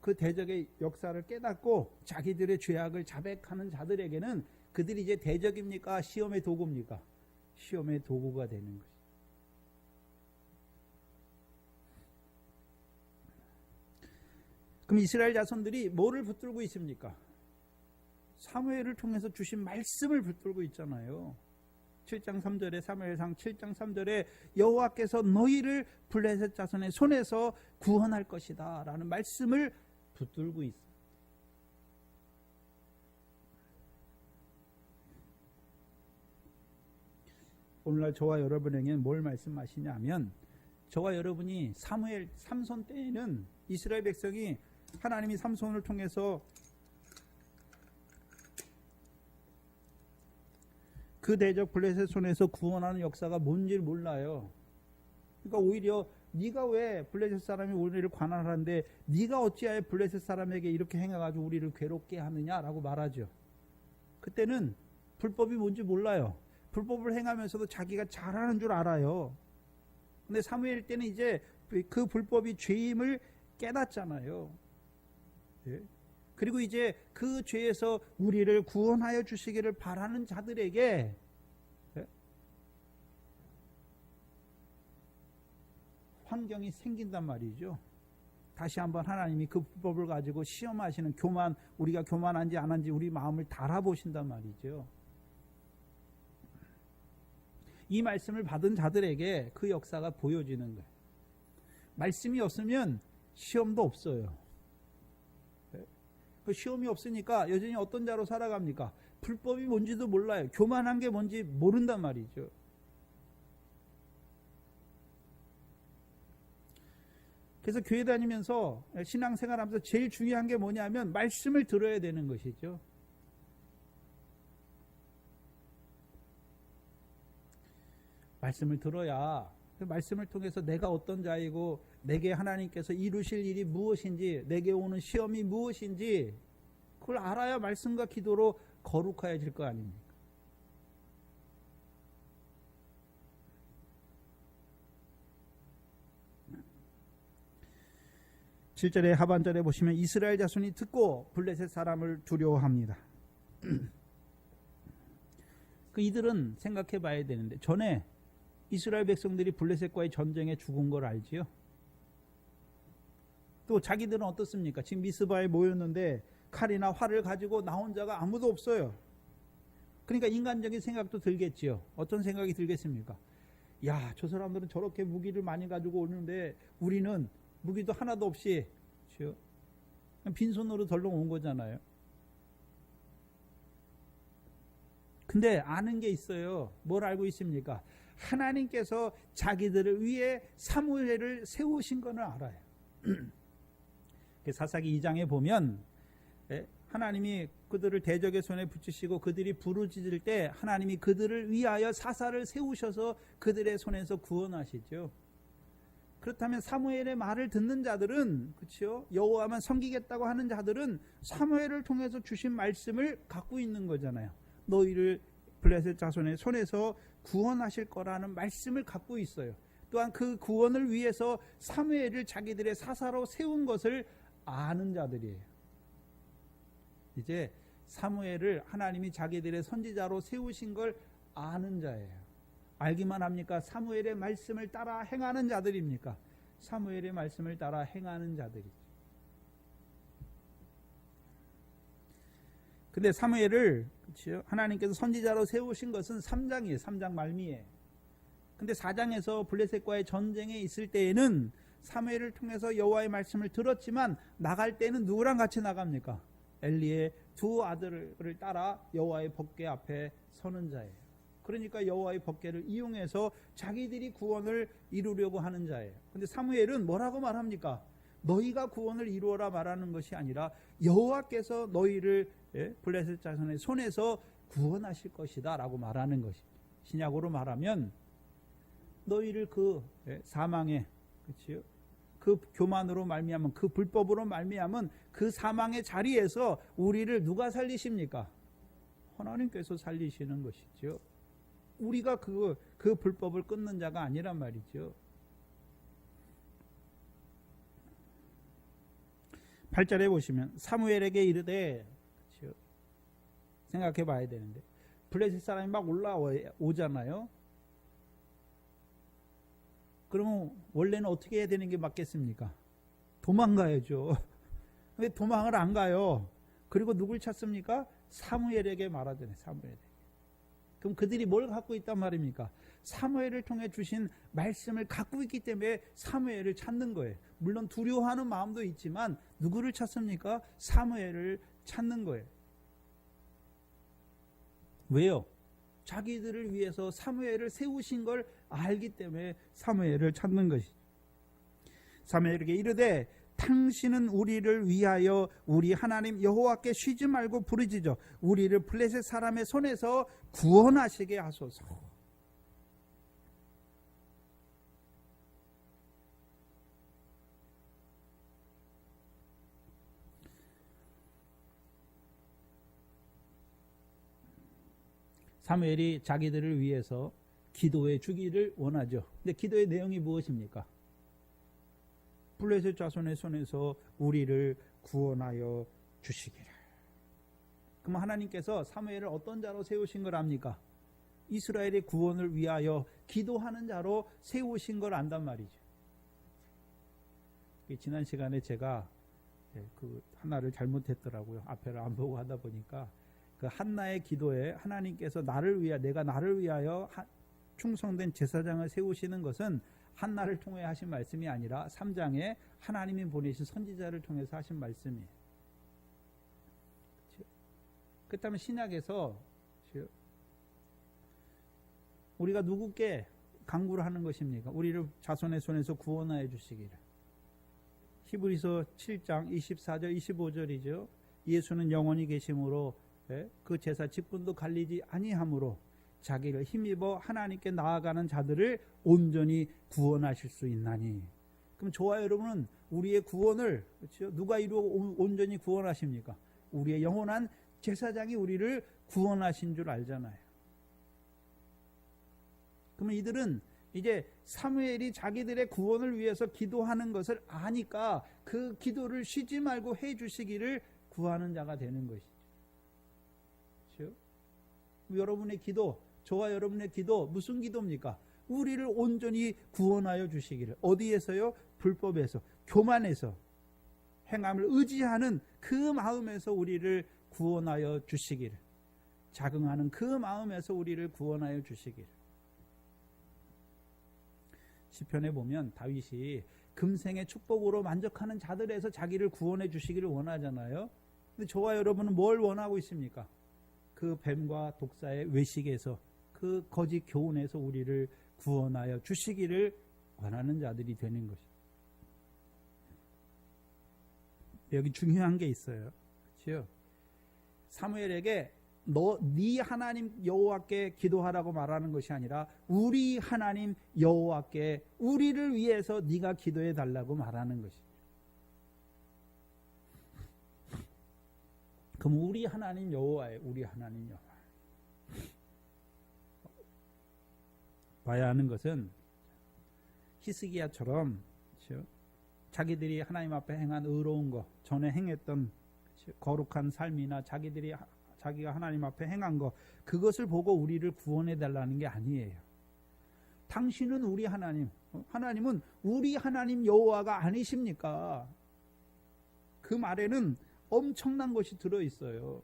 그 대적의 역사를 깨닫고 자기들의 죄악을 자백하는 자들에게는 그들이 이제 대적입니까? 시험의 도구입니까? 시험의 도구가 되는 것이죠. 그럼 이스라엘 자손들이 뭐를 붙들고 있습니까? 사무엘을 통해서 주신 말씀을 붙들고 있잖아요. 7장 3절에 사무엘상 7장 3절에 여호와께서 너희를 블레셋 자손의 손에서 구원할 것이다 라는 말씀을 붙들고 있어요. 오늘날 저와 여러분에게는 뭘 말씀하시냐면 저와 여러분이 삼손 때에는 이스라엘 백성이 하나님이 삼손을 통해서 그 대적 블레셋 손에서 구원하는 역사가 뭔지를 몰라요. 그러니까 오히려 네가 왜 블레셋 사람이 우리를 관할하는데 네가 어찌하여 블레셋 사람에게 이렇게 행해가지고 우리를 괴롭게 하느냐라고 말하죠. 그때는 불법이 뭔지 몰라요. 불법을 행하면서도 자기가 잘하는 줄 알아요. 근데 사무엘 때는 이제 그 불법이 죄임을 깨닫잖아요. 예? 그리고 이제 그 죄에서 우리를 구원하여 주시기를 바라는 자들에게 환경이 생긴단 말이죠. 다시 한번 하나님이 그 불법을 가지고 시험하시는 우리가 교만한지 안 한지 우리 마음을 달아보신단 말이죠. 이 말씀을 받은 자들에게 그 역사가 보여지는 거예요. 말씀이 없으면 시험도 없어요. 그 시험이 없으니까 여전히 어떤 자로 살아갑니까? 불법이 뭔지도 몰라요. 교만한 게 뭔지 모른단 말이죠. 그래서 교회 다니면서 신앙생활하면서 제일 중요한 게 뭐냐면 말씀을 들어야 되는 것이죠. 말씀을 들어야 그 말씀을 통해서 내가 어떤 자이고 내게 하나님께서 이루실 일이 무엇인지 내게 오는 시험이 무엇인지 그걸 알아야 말씀과 기도로 거룩해질 거 아닙니까? 7절의 하반절에 보시면 이스라엘 자손이 듣고 블레셋 사람을 두려워합니다. 그 이들은 생각해 봐야 되는데 전에 이스라엘 백성들이 블레셋과의 전쟁에 죽은 걸 알지요? 또 자기들은 어떻습니까? 지금 미스바에 모였는데 칼이나 활을 가지고 나온 자가 아무도 없어요. 그러니까 인간적인 생각도 들겠지요. 어떤 생각이 들겠습니까? 야, 저 사람들은 저렇게 무기를 많이 가지고 오는데 우리는 무기도 하나도 없이 그렇죠? 빈손으로 덜렁 온 거잖아요. 근데 아는 게 있어요. 뭘 알고 있습니까? 하나님께서 자기들을 위해 사무엘을 세우신 거는 알아요. 사사기 2장에 보면 하나님이 그들을 대적의 손에 붙이시고 그들이 부르짖을 때 하나님이 그들을 위하여 사사를 세우셔서 그들의 손에서 구원하시죠. 그렇다면 사무엘의 말을 듣는 자들은 그렇죠? 여호와만 섬기겠다고 하는 자들은 사무엘을 통해서 주신 말씀을 갖고 있는 거잖아요. 너희를 블레셋 자손의 손에서 구원하실 거라는 말씀을 갖고 있어요. 또한 그 구원을 위해서 사무엘을 자기들의 사사로 세운 것을 아는 자들이에요. 이제 사무엘을 하나님이 자기들의 선지자로 세우신 걸 아는 자예요. 알기만 합니까? 사무엘의 말씀을 따라 행하는 자들입니까? 사무엘의 말씀을 따라 행하는 자들이죠. 근데 사무엘을 그렇죠? 하나님께서 선지자로 세우신 것은 3장이에요. 3장 말미에. 근데 4장에서 블레셋과의 전쟁에 있을 때에는 사무엘을 통해서 여호와의 말씀을 들었지만 나갈 때는 누구랑 같이 나갑니까? 엘리의 두 아들을 따라 여호와의 법궤 앞에 서는 자예요. 그러니까 여호와의 법궤를 이용해서 자기들이 구원을 이루려고 하는 자예요. 근데 사무엘은 뭐라고 말합니까? 너희가 구원을 이루어라 말하는 것이 아니라 여호와께서 너희를 블레셋 자손의 손에서 구원하실 것이다 라고 말하는 것이 신약으로 말하면 너희를 그 사망의 그렇지요? 그 교만으로 말미암은 그 불법으로 말미암은 그 사망의 자리에서 우리를 누가 살리십니까? 하나님께서 살리시는 것이죠. 우리가 그 불법을 끊는 자가 아니란 말이죠. 8절에 보시면 사무엘에게 이르되 그렇죠? 생각해 봐야 되는데 블레셋 사람이 막 올라오잖아요. 그러면 원래는 어떻게 해야 되는 게 맞겠습니까? 도망가야죠. 왜 도망을 안 가요? 그리고 누굴 찾습니까? 사무엘에게 말하잖아요. 사무엘에게. 그럼 그들이 뭘 갖고 있단 말입니까? 사무엘을 통해 주신 말씀을 갖고 있기 때문에 사무엘을 찾는 거예요. 물론 두려워하는 마음도 있지만 누구를 찾습니까? 사무엘을 찾는 거예요. 왜요? 자기들을 위해서 사무엘을 세우신 걸 알기 때문에 사무엘을 찾는 것이죠. 사무엘에게 이르되 당신은 우리를 위하여 우리 하나님 여호와께 쉬지 말고 부르짖어 우리를 블레셋 사람의 손에서 구원하시게 하소서. 사무엘이 자기들을 위해서 기도해 주기를 원하죠. 근데 기도의 내용이 무엇입니까? 블레셋 자손의 손에서 우리를 구원하여 주시기를. 그럼 하나님께서 사무엘을 어떤 자로 세우신 걸 압니까? 이스라엘의 구원을 위하여 기도하는 자로 세우신 걸 안단 말이죠. 지난 시간에 제가 그 하나를 잘못했더라고요. 앞에를 안 보고 하다 보니까 그 한나의 기도에 하나님께서 내가 나를 위하여 충성된 제사장을 세우시는 것은 한나를 통해 하신 말씀이 아니라 3장에 하나님이 보내신 선지자를 통해서 하신 말씀이에요. 그렇다면 신약에서 우리가 누구께 간구를 하는 것입니까? 우리를 자손의 손에서 구원하여 주시기를. 히브리서 7장 24절 25절이죠. 예수는 영원히 계심으로 그 제사 직분도 갈리지 아니하므로 자기를 힘입어 하나님께 나아가는 자들을 온전히 구원하실 수 있나니. 그럼 저와 여러분은 우리의 구원을, 그렇죠? 누가 이루어 온전히 구원하십니까? 우리의 영원한 제사장이 우리를 구원하신 줄 알잖아요. 그러면 이들은 이제 사무엘이 자기들의 구원을 위해서 기도하는 것을 아니까 그 기도를 쉬지 말고 해 주시기를 구하는 자가 되는 것이죠. 그렇죠? 여러분의 기도, 저와 여러분의 기도 무슨 기도입니까? 우리를 온전히 구원하여 주시기를. 어디에서요? 불법에서, 교만에서, 행함을 의지하는 그 마음에서 우리를 구원하여 주시기를. 자긍하는 그 마음에서 우리를 구원하여 주시기를. 시편에 보면 다윗이 금생의 축복으로 만족하는 자들에서 자기를 구원해 주시기를 원하잖아요. 근데 저와 여러분은 뭘 원하고 있습니까? 그 뱀과 독사의 외식에서, 그 거짓 교훈에서 우리를 구원하여 주시기를 원하는 자들이 되는 것입니다. 여기 중요한 게 있어요. 그렇죠? 사무엘에게 네 하나님 여호와께 기도하라고 말하는 것이 아니라 우리 하나님 여호와께 우리를 위해서 네가 기도해 달라고 말하는 것이죠. 그럼 우리 하나님 여호와예요. 우리 하나님 여호와. 봐야 하는 것은 히스기야처럼, 그렇죠? 자기들이 하나님 앞에 행한 의로운 것, 전에 행했던 거룩한 삶이나 자기가 하나님 앞에 행한 것, 그것을 보고 우리를 구원해 달라는 게 아니에요. 당신은 우리 하나님, 하나님은 우리 하나님 여호와가 아니십니까? 그 말에는 엄청난 것이 들어있어요.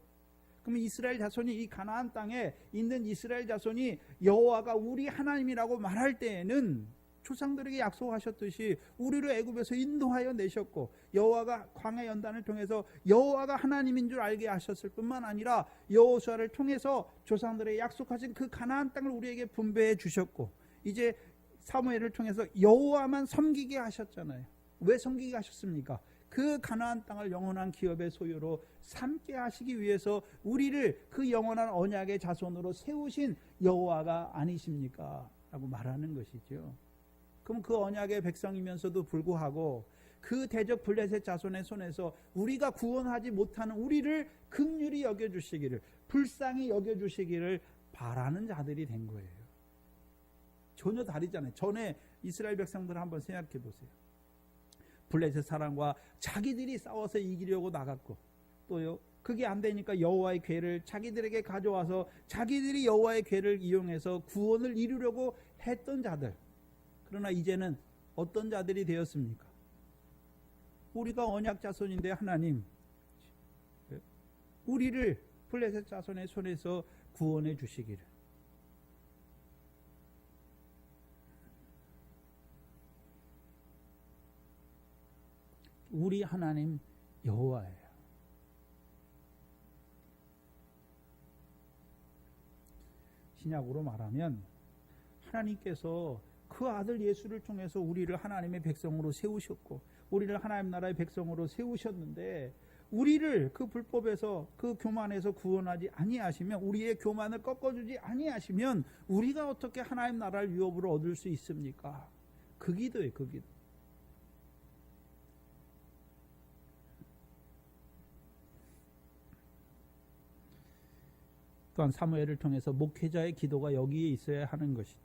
그러면 이스라엘 자손이, 이 가나안 땅에 있는 이스라엘 자손이 여호와가 우리 하나님이라고 말할 때에는 조상들에게 약속하셨듯이 우리를 애굽에서 인도하여 내셨고, 여호와가 광야 연단을 통해서 여호와가 하나님인 줄 알게 하셨을 뿐만 아니라 여호수아를 통해서 조상들에게 약속하신 그 가나안 땅을 우리에게 분배해 주셨고, 이제 사무엘을 통해서 여호와만 섬기게 하셨잖아요. 왜 섬기게 하셨습니까? 그 가나안 땅을 영원한 기업의 소유로 삼게 하시기 위해서 우리를 그 영원한 언약의 자손으로 세우신 여호와가 아니십니까? 라고 말하는 것이죠. 그럼 그 언약의 백성이면서도 불구하고 그 대적 블레셋 자손의 손에서 우리가 구원하지 못하는 우리를 긍휼히 여겨주시기를, 불쌍히 여겨주시기를 바라는 자들이 된 거예요. 전혀 다르잖아요. 전에 이스라엘 백성들을 한번 생각해 보세요. 블레셋 사람과 자기들이 싸워서 이기려고 나갔고, 또요, 그게 안 되니까 여호와의 궤를 자기들에게 가져와서 자기들이 여호와의 궤를 이용해서 구원을 이루려고 했던 자들. 그러나 이제는 어떤 자들이 되었습니까? 우리가 언약 자손인데 하나님, 우리를 블레셋 자손의 손에서 구원해 주시기를. 우리 하나님 여호와예요. 신약으로 말하면 하나님께서 그 아들 예수를 통해서 우리를 하나님의 백성으로 세우셨고, 우리를 하나님 나라의 백성으로 세우셨는데, 우리를 그 불법에서, 그 교만에서 구원하지 아니하시면, 우리의 교만을 꺾어주지 아니하시면 우리가 어떻게 하나님 나라를 유업으로 얻을 수 있습니까? 그 기도예요. 그 기도. 또한 사무엘을 통해서 목회자의 기도가 여기에 있어야 하는 것이죠.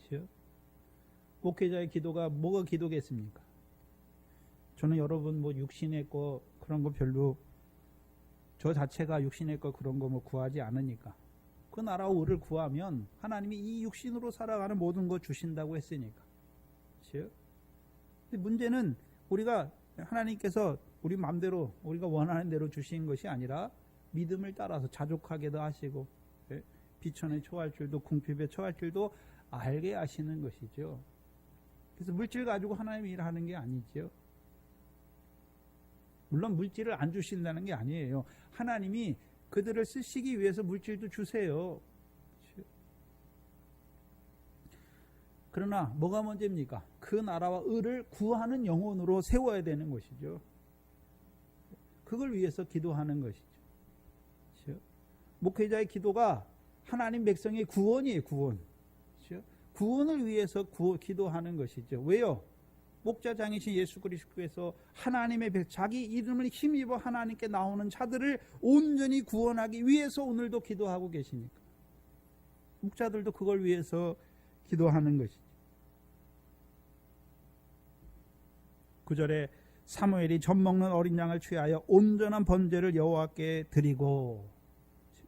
그렇죠? 목회자의 기도가 뭐가 기도겠습니까? 저는 여러분 뭐 육신의 거 그런 거 별로, 저 자체가 육신의 거 그런 거 뭐 구하지 않으니까, 그 나라와 의를 구하면 하나님이 이 육신으로 살아가는 모든 거 주신다고 했으니까. 그렇죠? 근데 문제는 우리가 하나님께서 우리 마음대로 우리가 원하는 대로 주신 것이 아니라 믿음을 따라서 자족하게도 하시고, 비천에 처할 줄도 궁핍에 처할 줄도 알게 하시는 것이죠. 그래서 물질 가지고 하나님이 일하는 게 아니죠. 물론 물질을 안 주신다는 게 아니에요. 하나님이 그들을 쓰시기 위해서 물질도 주세요. 그러나 뭐가 문제입니까? 그 나라와 의를 구하는 영혼으로 세워야 되는 것이죠. 그걸 위해서 기도하는 것이죠. 목회자의 기도가 하나님 백성의 구원이에요. 구원. 그렇죠? 구원을 위해서 기도하는 것이죠. 왜요? 목자장이신 예수 그리스도께서 하나님의 자기 이름을 힘입어 하나님께 나오는 자들을 온전히 구원하기 위해서 오늘도 기도하고 계시니까. 목자들도 그걸 위해서 기도하는 것이죠. 9절에 사무엘이 젖먹는 어린 양을 취하여 온전한 번제를 여호와께 드리고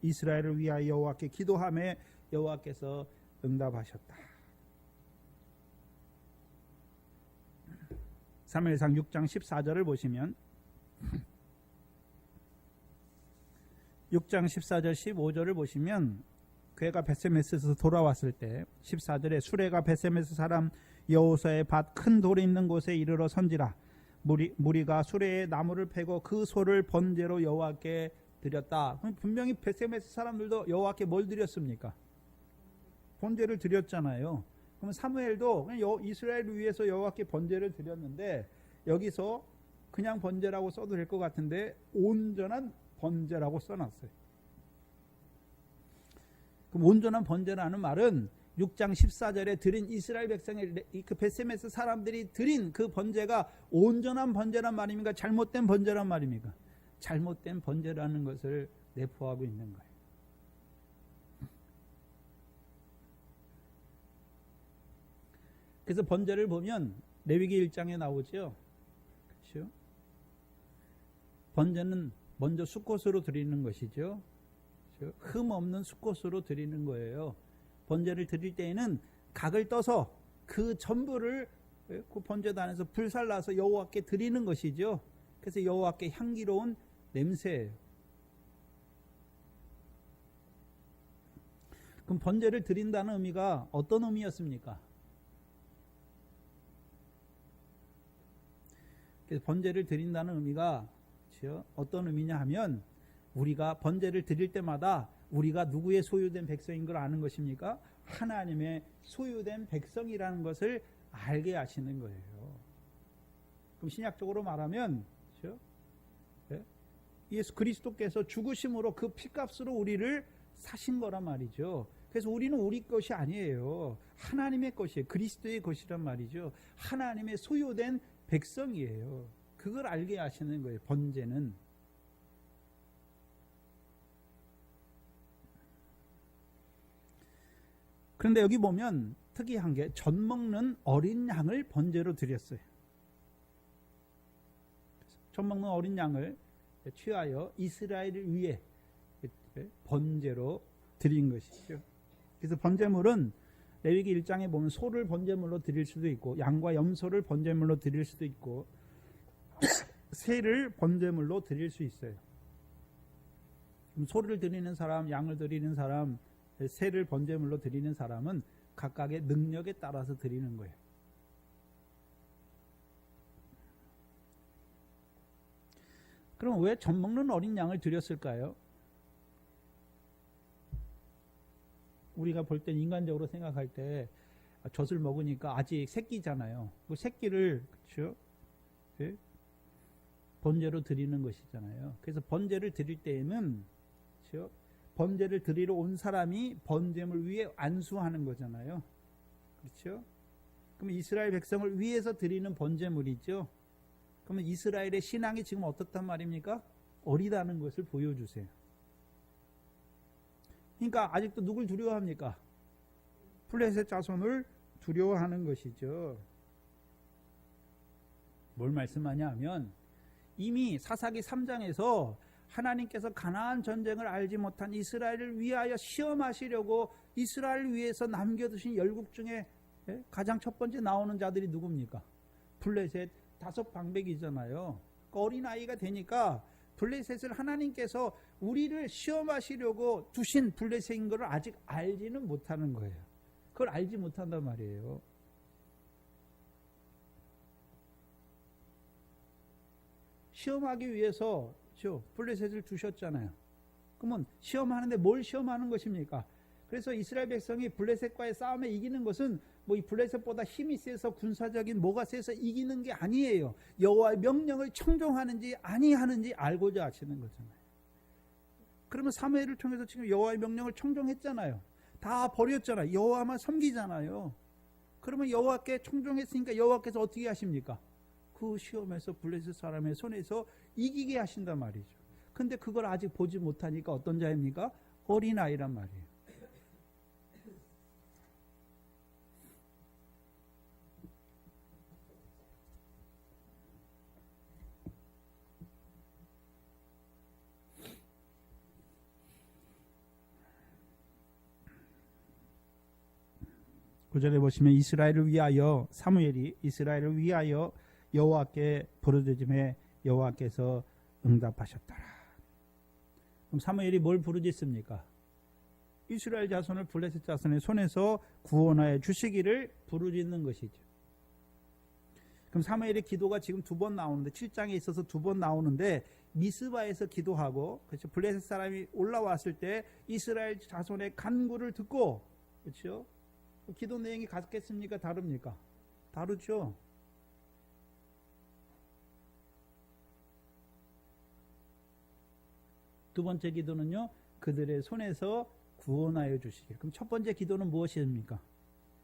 이스라엘을 위하여 여호와께 기도하매 여호와께서 응답하셨다. 사무엘상 6장 14절을 보시면 6장 14절 15절을 보시면 그가 베세메스에서 돌아왔을 때 14절에 수레가 베세메스 사람 여호사의 밭 큰 돌이 있는 곳에 이르러 선지라 무리가 수레에 나무를 패고 그 소를 번제로 여호와께 드렸다. 분명히 베세메스 사람들도 여호와께 뭘 드렸습니까? 번제를 드렸잖아요. 그러면 사무엘도 이스라엘을 위해서 여호와께 번제를 드렸는데 여기서 그냥 번제라고 써도 될 것 같은데 온전한 번제라고 써놨어요. 그럼 온전한 번제라는 말은 6장 14절에 드린 이스라엘 백성의 그 베세메스 사람들이 드린 그 번제가 온전한 번제란 말입니까? 잘못된 번제란 말입니까? 잘못된 번제라는 것을 내포하고 있는 거예요. 그래서 번제를 보면 레위기 1장에 나오죠. 그렇죠? 번제는 먼저 수꽃으로 드리는 것이죠. 그렇죠? 흠 없는 수꽃으로 드리는 거예요. 번제를 드릴 때에는 각을 떠서 그 전부를 그 번제단에서 불살라서 여호와께 드리는 것이죠. 그래서 여호와께 향기로운 냄새예요. 그럼 번제를 드린다는 의미가 어떤 의미였습니까? 그래서 번제를 드린다는 의미가 그렇죠? 어떤 의미냐 하면 우리가 번제를 드릴 때마다 우리가 누구의 소유된 백성인 걸 아는 것입니까? 하나님의 소유된 백성이라는 것을 알게 하시는 거예요. 그럼 신약적으로 말하면 그렇죠? 네? 예수 그리스도께서 죽으심으로 그 피값으로 우리를 사신 거란 말이죠. 그래서 우리는 우리 것이 아니에요. 하나님의 것이에요. 그리스도의 것이란 말이죠. 하나님의 소유된 백성이에요. 그걸 알게 하시는 거예요. 번제는. 그런데 여기 보면 특이한 게 젖먹는 어린 양을 번제로 드렸어요. 젖먹는 어린 양을 취하여 이스라엘을 위해 번제로 드린 것이죠. 그래서 번제물은 레위기 1장에 보면 소를 번제물로 드릴 수도 있고 양과 염소를 번제물로 드릴 수도 있고 새를 번제물로 드릴 수 있어요. 소를 드리는 사람, 양을 드리는 사람, 새를 번제물로 드리는 사람은 각각의 능력에 따라서 드리는 거예요. 그럼 왜 젖먹는 어린 양을 드렸을까요? 우리가 볼 땐 인간적으로 생각할 때 젖을 먹으니까 아직 새끼잖아요. 그 새끼를 그렇죠? 예? 번제로 드리는 것이잖아요. 그래서 번제를 드릴 때에는 그렇죠? 번제를 드리러 온 사람이 번제물 위에 안수하는 거잖아요. 그렇죠? 그럼 이스라엘 백성을 위해서 드리는 번제물이죠. 그러면 이스라엘의 신앙이 지금 어떻단 말입니까? 어리다는 것을 보여주세요. 그러니까 아직도 누굴 두려워합니까? 블레셋 자손을 두려워하는 것이죠. 뭘 말씀하냐 하면 이미 사사기 3장에서 하나님께서 가나안 전쟁을 알지 못한 이스라엘을 위하여 시험하시려고 이스라엘을 위해서 남겨두신 열국 중에 가장 첫 번째 나오는 자들이 누굽니까? 블레셋 5방백이잖아요. 그 어린아이가 되니까 블레셋을 하나님께서 우리를 시험하시려고 두신 블레셋인 것을 아직 알지는 못하는 거예요. 그걸 알지 못한단 말이에요. 시험하기 위해서 블레셋을 두셨잖아요. 그러면 시험하는데 뭘 시험하는 것입니까? 그래서 이스라엘 백성이 블레셋과의 싸움에 이기는 것은 뭐 이 블레셋보다 힘이 세서 군사적인 뭐가 세서 이기는 게 아니에요. 여호와의 명령을 청종하는지 아니하는지 알고자 하시는 거잖아요. 그러면 사무엘을 통해서 지금 여호와의 명령을 청종했잖아요. 다 버렸잖아요. 여호와만 섬기잖아요. 그러면 여호와께 청종했으니까 여호와께서 어떻게 하십니까? 그 시험에서 블레셋 사람의 손에서 이기게 하신단 말이죠. 근데 그걸 아직 보지 못하니까 어떤 자입니까? 어린아이란 말이에요. 구절에 보시면 이스라엘을 위하여 사무엘이 이스라엘을 위하여 여호와께 부르짖음에 여호와께서 응답하셨더라. 그럼 사무엘이 뭘 부르짖습니까? 이스라엘 자손을 블레셋 자손의 손에서 구원하여 주시기를 부르짖는 것이죠. 그럼 사무엘의 기도가 지금 2번 나오는데 7장에 있어서 2번 나오는데 미스바에서 기도하고 그렇죠. 블레셋 사람이 올라왔을 때 이스라엘 자손의 간구를 듣고 그렇죠. 기도 내용이 같겠습니까? 다릅니까? 다르죠. 두 번째 기도는요. 그들의 손에서 구원하여 주시길. 그럼 첫 번째 기도는 무엇입니까?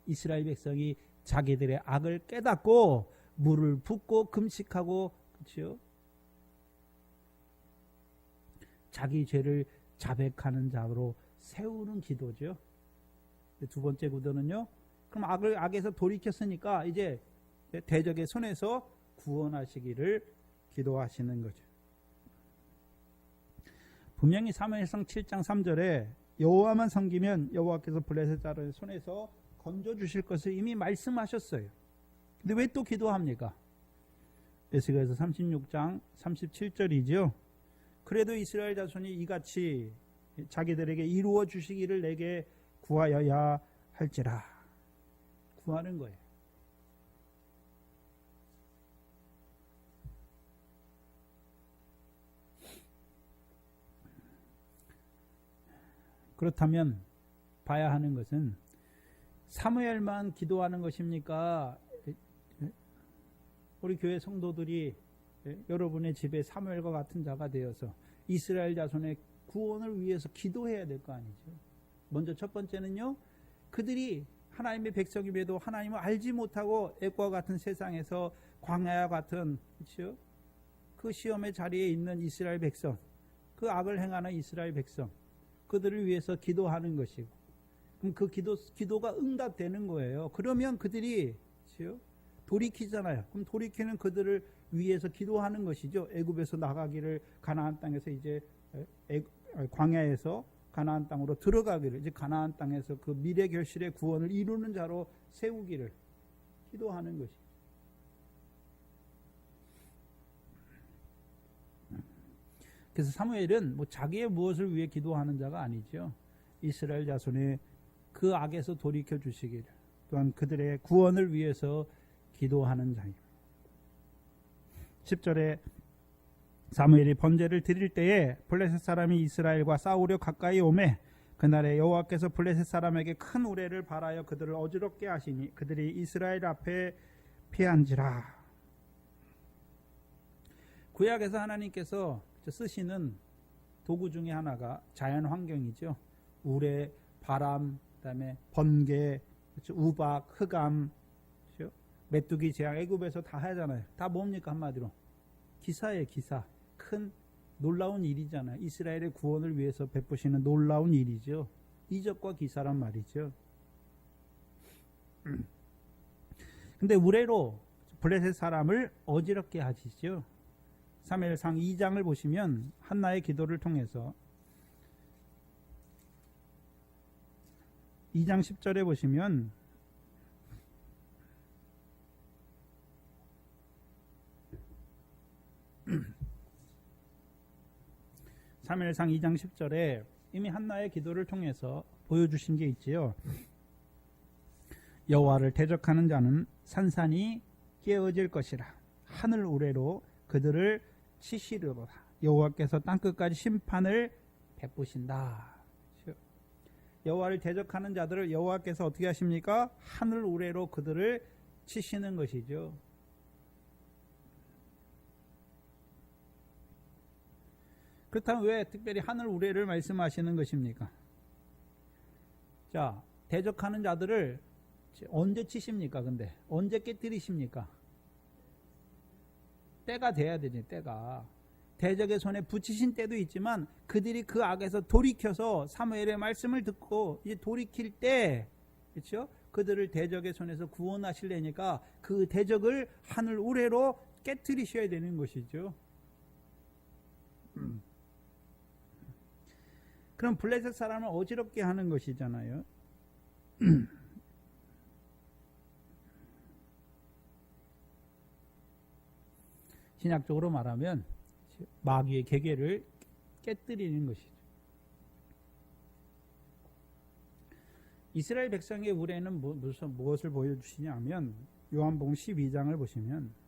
이스라엘 백성이 자기들의 악을 깨닫고 물을 붓고 금식하고 그렇죠? 자기 죄를 자백하는 자로 세우는 기도죠. 두 번째 기도는요. 그럼 악에서 돌이켰으니까 이제 대적의 손에서 구원하시기를 기도하시는 거죠. 분명히 사무엘상 7장 3절에 여호와만 섬기면 여호와께서 블레셋 자손의 손에서 건져 주실 것을 이미 말씀하셨어요. 근데 왜 또 기도합니까? 에스겔서 36장 37절이죠. 그래도 이스라엘 자손이 이같이 자기들에게 이루어 주시기를 내게 구하여야 할지라. 구하는 거예요. 그렇다면 봐야 하는 것은 사무엘만 기도하는 것입니까? 우리 교회 성도들이 여러분의 집에 사무엘과 같은 자가 되어서 이스라엘 자손의 구원을 위해서 기도해야 될 거 아니죠. 먼저 첫 번째는요. 그들이 하나님의 백성임에도 하나님을 알지 못하고 애과 같은 세상에서 광야와 같은 그렇죠? 그 시험의 자리에 있는 이스라엘 백성, 그 악을 행하는 이스라엘 백성, 그들을 위해서 기도하는 것이고, 그럼 그 기도가 응답되는 거예요. 그러면 그들이 그렇죠? 돌이키잖아요. 그럼 돌이키는 그들을 위해서 기도하는 것이죠. 애굽에서 나가기를 가나안 땅에서 이제 광야에서 가나안 땅으로 들어가기를 이제 가나안 땅에서 그 미래 결실의 구원을 이루는 자로 세우기를 기도하는 것이. 그래서 사무엘은 뭐 자기의 무엇을 위해 기도하는 자가 아니죠. 이스라엘 자손의 그 악에서 돌이켜 주시기를 또한 그들의 구원을 위해서 기도하는 자입니다. 10절에 사무엘이 번제를 드릴 때에 블레셋 사람이 이스라엘과 싸우려 가까이 오매 그날에 여호와께서 블레셋 사람에게 큰 우레를 발하여 그들을 어지럽게 하시니 그들이 이스라엘 앞에 피한지라. 구약에서 하나님께서 쓰시는 도구 중에 하나가 자연 환경이죠. 우레, 바람, 그다음에 번개, 그렇죠? 우박, 흑암, 그렇죠? 메뚜기, 재앙, 애굽에서 다 하잖아요. 다 뭡니까 한마디로? 기사예요, 기사. 큰 놀라운 일이잖아요. 이스라엘의 구원을 위해서 베푸시는 놀라운 일이죠. 이적과 기사란 말이죠. 근데 우레로 블레셋 사람을 어지럽게 하시죠. 사무엘상 2장을 보시면 한나의 기도를 통해서 2장 10절에 보시면 사무엘상 2장 10절에 이미 한나의 기도를 통해서 보여주신 게 있지요. 여호와를 대적하는 자는 산산이 깨어질 것이라. 하늘 우레로 그들을 치시려도다. 여호와께서 땅끝까지 심판을 베푸신다. 여호와를 대적하는 자들을 여호와께서 어떻게 하십니까? 하늘 우레로 그들을 치시는 것이죠. 그렇다면 왜 특별히 하늘 우레를 말씀하시는 것입니까? 자, 대적하는 자들을 언제 치십니까? 근데 언제 깨뜨리십니까? 때가 돼야 되지. 때가 대적의 손에 붙이신 때도 있지만 그들이 그 악에서 돌이켜서 사무엘의 말씀을 듣고 이제 돌이킬 때, 그렇죠? 그들을 대적의 손에서 구원하시려니까 그 대적을 하늘 우레로 깨뜨리셔야 되는 것이죠. 그럼 블레셋 사람을 어지럽게 하는 것이잖아요. 신약적으로 말하면 마귀의 계계를 깨뜨리는 것이죠. 이스라엘 백성의 우레는 무엇을 보여주시냐면 요한복음 12장을 보시면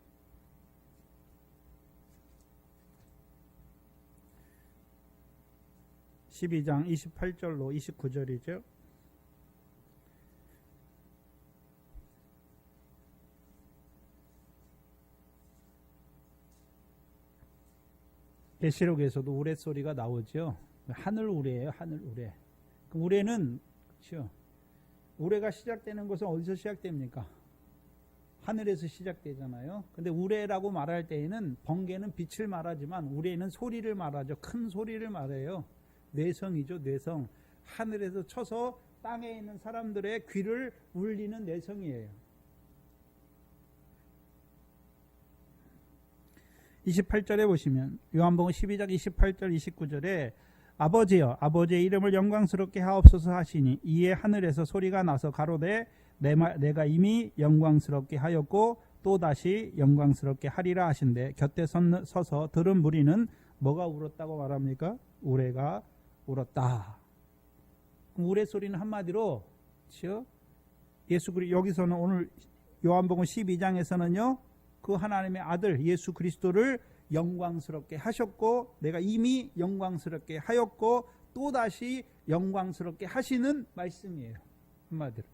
(12장) 28절로 29절이죠. 계시록에서도 우레소리가 나오죠. 하늘 우레예요. 하늘 우레. 그럼 우레는, 그렇죠? 우레가 시작되는 것은 어디서 시작됩니까? 하늘에서 시작되잖아요. 근데 우레라고 말할 때에는 번개는 빛을 말하지만 우레는 소리를 말하죠. 큰 소리를 말해요. 뇌성이죠. 뇌성. 하늘에서 쳐서 땅에 있는 사람들의 귀를 울리는 뇌성이에요. 28절에 보시면 요한복음 12장 28절 29절에 아버지여 아버지의 이름을 영광스럽게 하옵소서 하시니 이에 하늘에서 소리가 나서 가로되 내가 이미 영광스럽게 하였고 또다시 영광스럽게 하리라 하신대 곁에 서서 들은 무리는 뭐가 울었다고 말합니까? 우레가 울었다. 우레 소리는 한마디로 예수 그리스도, 여기서는 오늘 요한복음 12장에서는요 그 하나님의 아들 예수 그리스도를 영광스럽게 하셨고 내가 이미 영광스럽게 하였고 또다시 영광스럽게 하시는 말씀이에요. 한마디로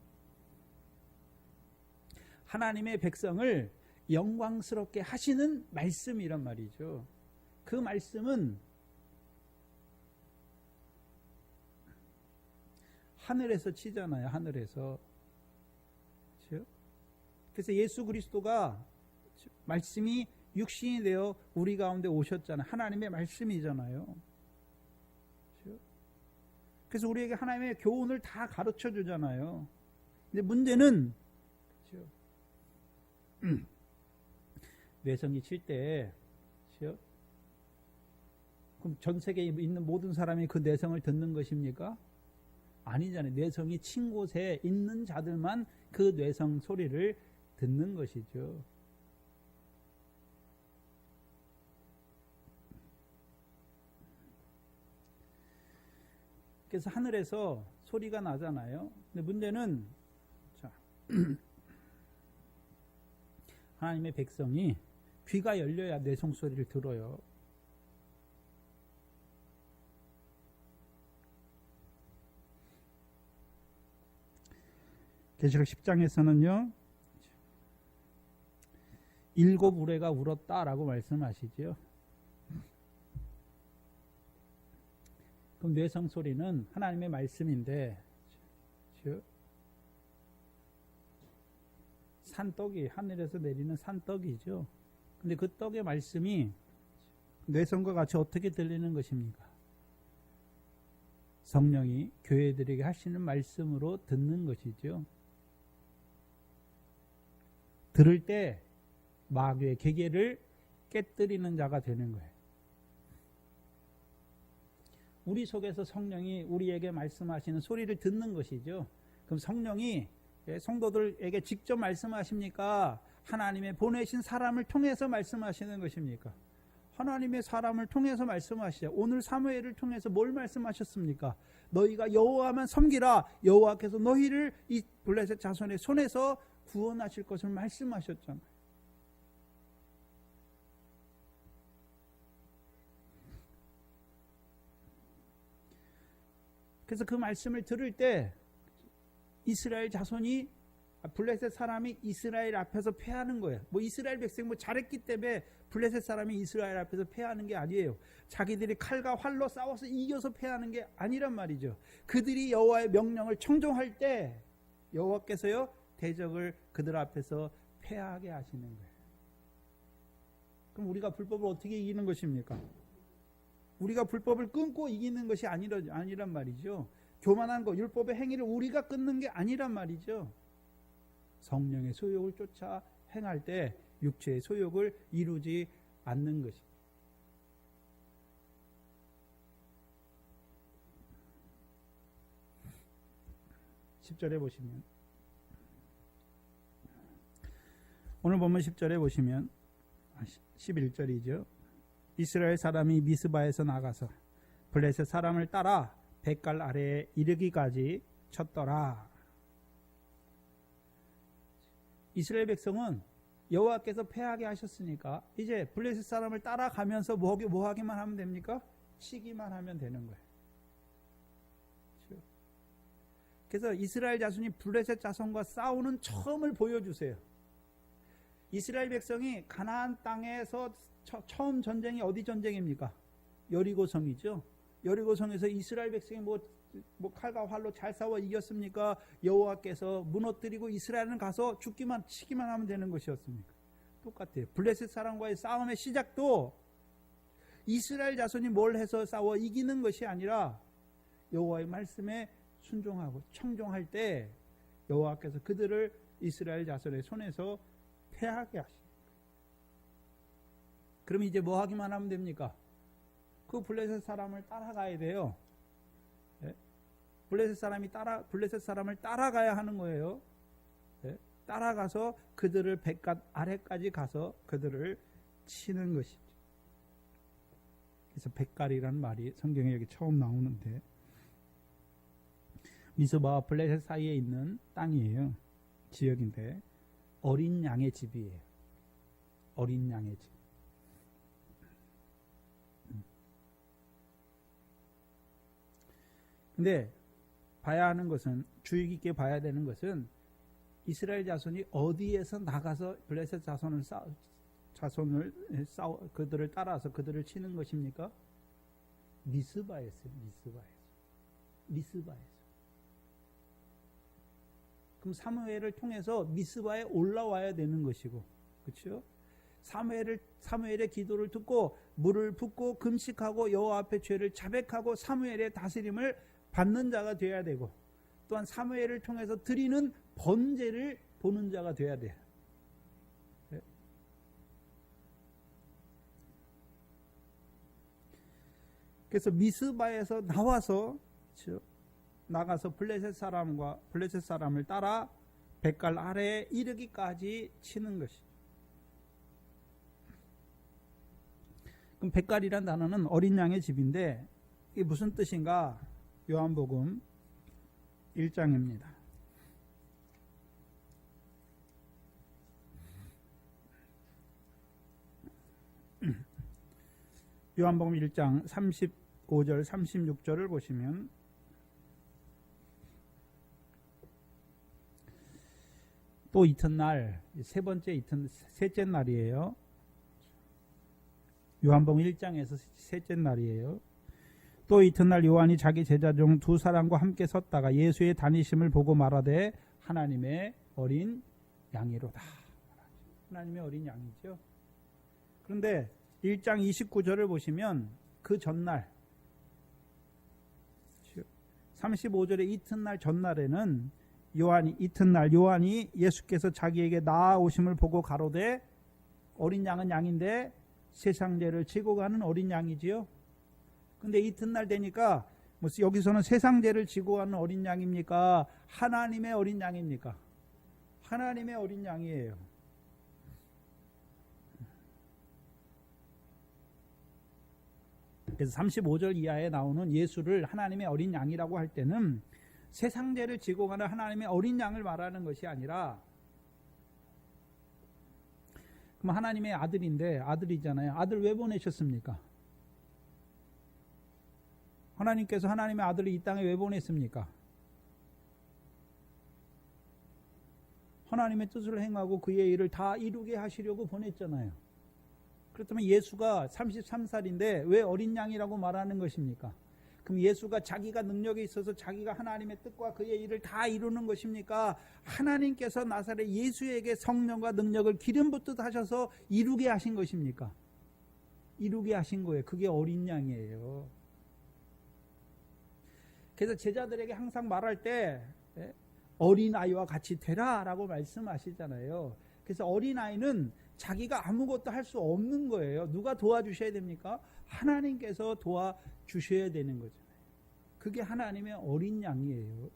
하나님의 백성을 영광스럽게 하시는 말씀이란 말이죠. 그 말씀은 하늘에서 치잖아요. 하늘에서. 그렇죠? 그래서 예수 그리스도가 말씀이 육신이 되어 우리 가운데 오셨잖아요. 하나님의 말씀이잖아요. 그렇죠? 그래서 우리에게 하나님의 교훈을 다 가르쳐 주잖아요. 근데 문제는 그렇죠? 뇌성이 칠 때 그렇죠? 그럼 전 세계에 있는 모든 사람이 그 뇌성을 듣는 것입니까? 아니잖아요. 뇌성이 친 곳에 있는 자들만 그 뇌성 소리를 듣는 것이죠. 그래서 하늘에서 소리가 나잖아요. 근데 문제는 자, 하나님의 백성이 귀가 열려야 뇌성 소리를 들어요. 계시록 10장에서는요 7 우레가 울었다라고 말씀하시죠. 그럼 뇌성 소리는 하나님의 말씀인데 산떡이 하늘에서 내리는 산떡이죠. 근데 그 떡의 말씀이 뇌성과 같이 어떻게 들리는 것입니까? 성령이 교회들에게 하시는 말씀으로 듣는 것이죠. 들을 때 마귀의 계계를 깨뜨리는 자가 되는 거예요. 우리 속에서 성령이 우리에게 말씀하시는 소리를 듣는 것이죠. 그럼 성령이 성도들에게 직접 말씀하십니까? 하나님의 보내신 사람을 통해서 말씀하시는 것입니까? 하나님의 사람을 통해서 말씀하시죠. 오늘 사무엘을 통해서 뭘 말씀하셨습니까? 너희가 여호와만 섬기라. 여호와께서 너희를 이 블레셋 자손의 손에서 구원하실 것을 말씀하셨잖아요. 그래서 그 말씀을 들을 때 이스라엘 자손이 블레셋 사람이 이스라엘 앞에서 패하는 거예요. 뭐 이스라엘 백성 뭐 잘했기 때문에 블레셋 사람이 이스라엘 앞에서 패하는 게 아니에요. 자기들이 칼과 활로 싸워서 이겨서 패하는 게 아니란 말이죠. 그들이 여호와의 명령을 청종할 때 여호와께서요 대적을 그들 앞에서 패하게 하시는 거예요. 그럼 우리가 불법을 어떻게 이기는 것입니까? 우리가 불법을 끊고 이기는 것이 아니란 말이죠. 교만한 거, 율법의 행위를 우리가 끊는 게 아니란 말이죠. 성령의 소욕을 쫓아 행할 때 육체의 소욕을 이루지 않는 것입니다. 10절에 보시면, 오늘 본문 10절에 보시면 11절이죠. 이스라엘 사람이 미스바에서 나가서 블레셋 사람을 따라 뱃갈 아래에 이르기까지 쳤더라. 이스라엘 백성은 여호와께서 패하게 하셨으니까 이제 블레셋 사람을 따라가면서 뭐 하기만 하면 됩니까? 치기만 하면 되는 거예요. 그래서 이스라엘 자손이 블레셋 자손과 싸우는 처음을 보여주세요. 이스라엘 백성이 가나안 땅에서 처음 전쟁이 어디 전쟁입니까? 여리고성이죠. 여리고성에서 이스라엘 백성이 뭐 칼과 활로 잘 싸워 이겼습니까? 여호와께서 무너뜨리고 이스라엘은 가서 죽기만 치기만 하면 되는 것이었습니까? 똑같아요. 블레셋 사람과의 싸움의 시작도 이스라엘 자손이 뭘 해서 싸워 이기는 것이 아니라 여호와의 말씀에 순종하고 청종할 때 여호와께서 그들을 이스라엘 자손의 손에서 패하게 하십니다. 그럼 이제 뭐 하기만 하면 됩니까? 그 블레셋 사람을 따라가야 돼요. 네? 블레셋 사람을 따라가야 하는 거예요. 네? 따라가서 그들을 뱃갓 아래까지 가서 그들을 치는 것이죠. 그래서 뱃갈이라는 말이 성경에 여기 처음 나오는데, 미스바와 블레셋 사이에 있는 땅이에요. 지역인데 어린 양의 집이에요. 어린 양의 집. 근데 봐야 하는 것은, 주의 깊게 봐야 되는 것은, 이스라엘 자손이 어디에서 나가서 블레셋 그들을 따라서 그들을 치는 것입니까? 미스바였어요. 미스바에서. 그럼 사무엘을 통해서 미스바에 올라와야 되는 것이고, 그렇죠? 사무엘의 기도를 듣고 물을 붓고 금식하고 여호와 앞에 죄를 자백하고 사무엘의 다스림을 받는 자가 되어야 되고, 또한 사무엘을 통해서 드리는 번제를 보는 자가 되어야 돼요. 그래서 미스바에서 나가서 블레셋 사람을 따라 뱃갈 아래에 이르기까지 치는 것이. 그럼 뱃갈이란 단어는 어린 양의 집인데 이게 무슨 뜻인가? 요한복음 1장입니다. 요한복음 1장 35절 36절을 보시면, 또 이튿날, 셋째 날이에요. 요한복음 1장에서 셋째 날이에요. 또 이튿날 요한이 자기 제자 중 두 사람과 함께 섰다가 예수의 다니심을 보고 말하되 하나님의 어린 양이로다. 하나님의 어린 양이죠. 그런데 1장 29절을 보시면 그 전날 35절의 이튿날 전날에는 요한이 예수께서 자기에게 나아오심을 보고 가로되, 어린 양은 양인데 세상 죄를 지고 가는 어린 양이지요. 근데 이튿날 되니까 여기서는 세상 죄를 지고 가는 어린 양입니까? 하나님의 어린 양입니까? 하나님의 어린 양이에요. 그래서 35절 이하에 나오는 예수를 하나님의 어린 양이라고 할 때는 세상 죄를 지고 가는 하나님의 어린 양을 말하는 것이 아니라, 그럼 하나님의 아들이잖아요. 아들 왜 보내셨습니까? 하나님께서 하나님의 아들을 이 땅에 왜 보냈습니까? 하나님의 뜻을 행하고 그의 일을 다 이루게 하시려고 보냈잖아요. 그렇다면 예수가 33살인데 왜 어린 양이라고 말하는 것입니까? 그럼 예수가 자기가 능력에 있어서 자기가 하나님의 뜻과 그의 일을 다 이루는 것입니까? 하나님께서 나사렛 예수에게 성령과 능력을 기름 붓듯 하셔서 이루게 하신 것입니까? 이루게 하신 거예요. 그게 어린 양이에요. 그래서 제자들에게 항상 말할 때 어린아이와 같이 되라 라고 말씀하시잖아요. 그래서 어린아이는 자기가 아무것도 할 수 없는 거예요. 누가 도와주셔야 됩니까? 하나님께서 도와주셔야 되는 거잖아요. 그게 하나님의 어린 양이에요.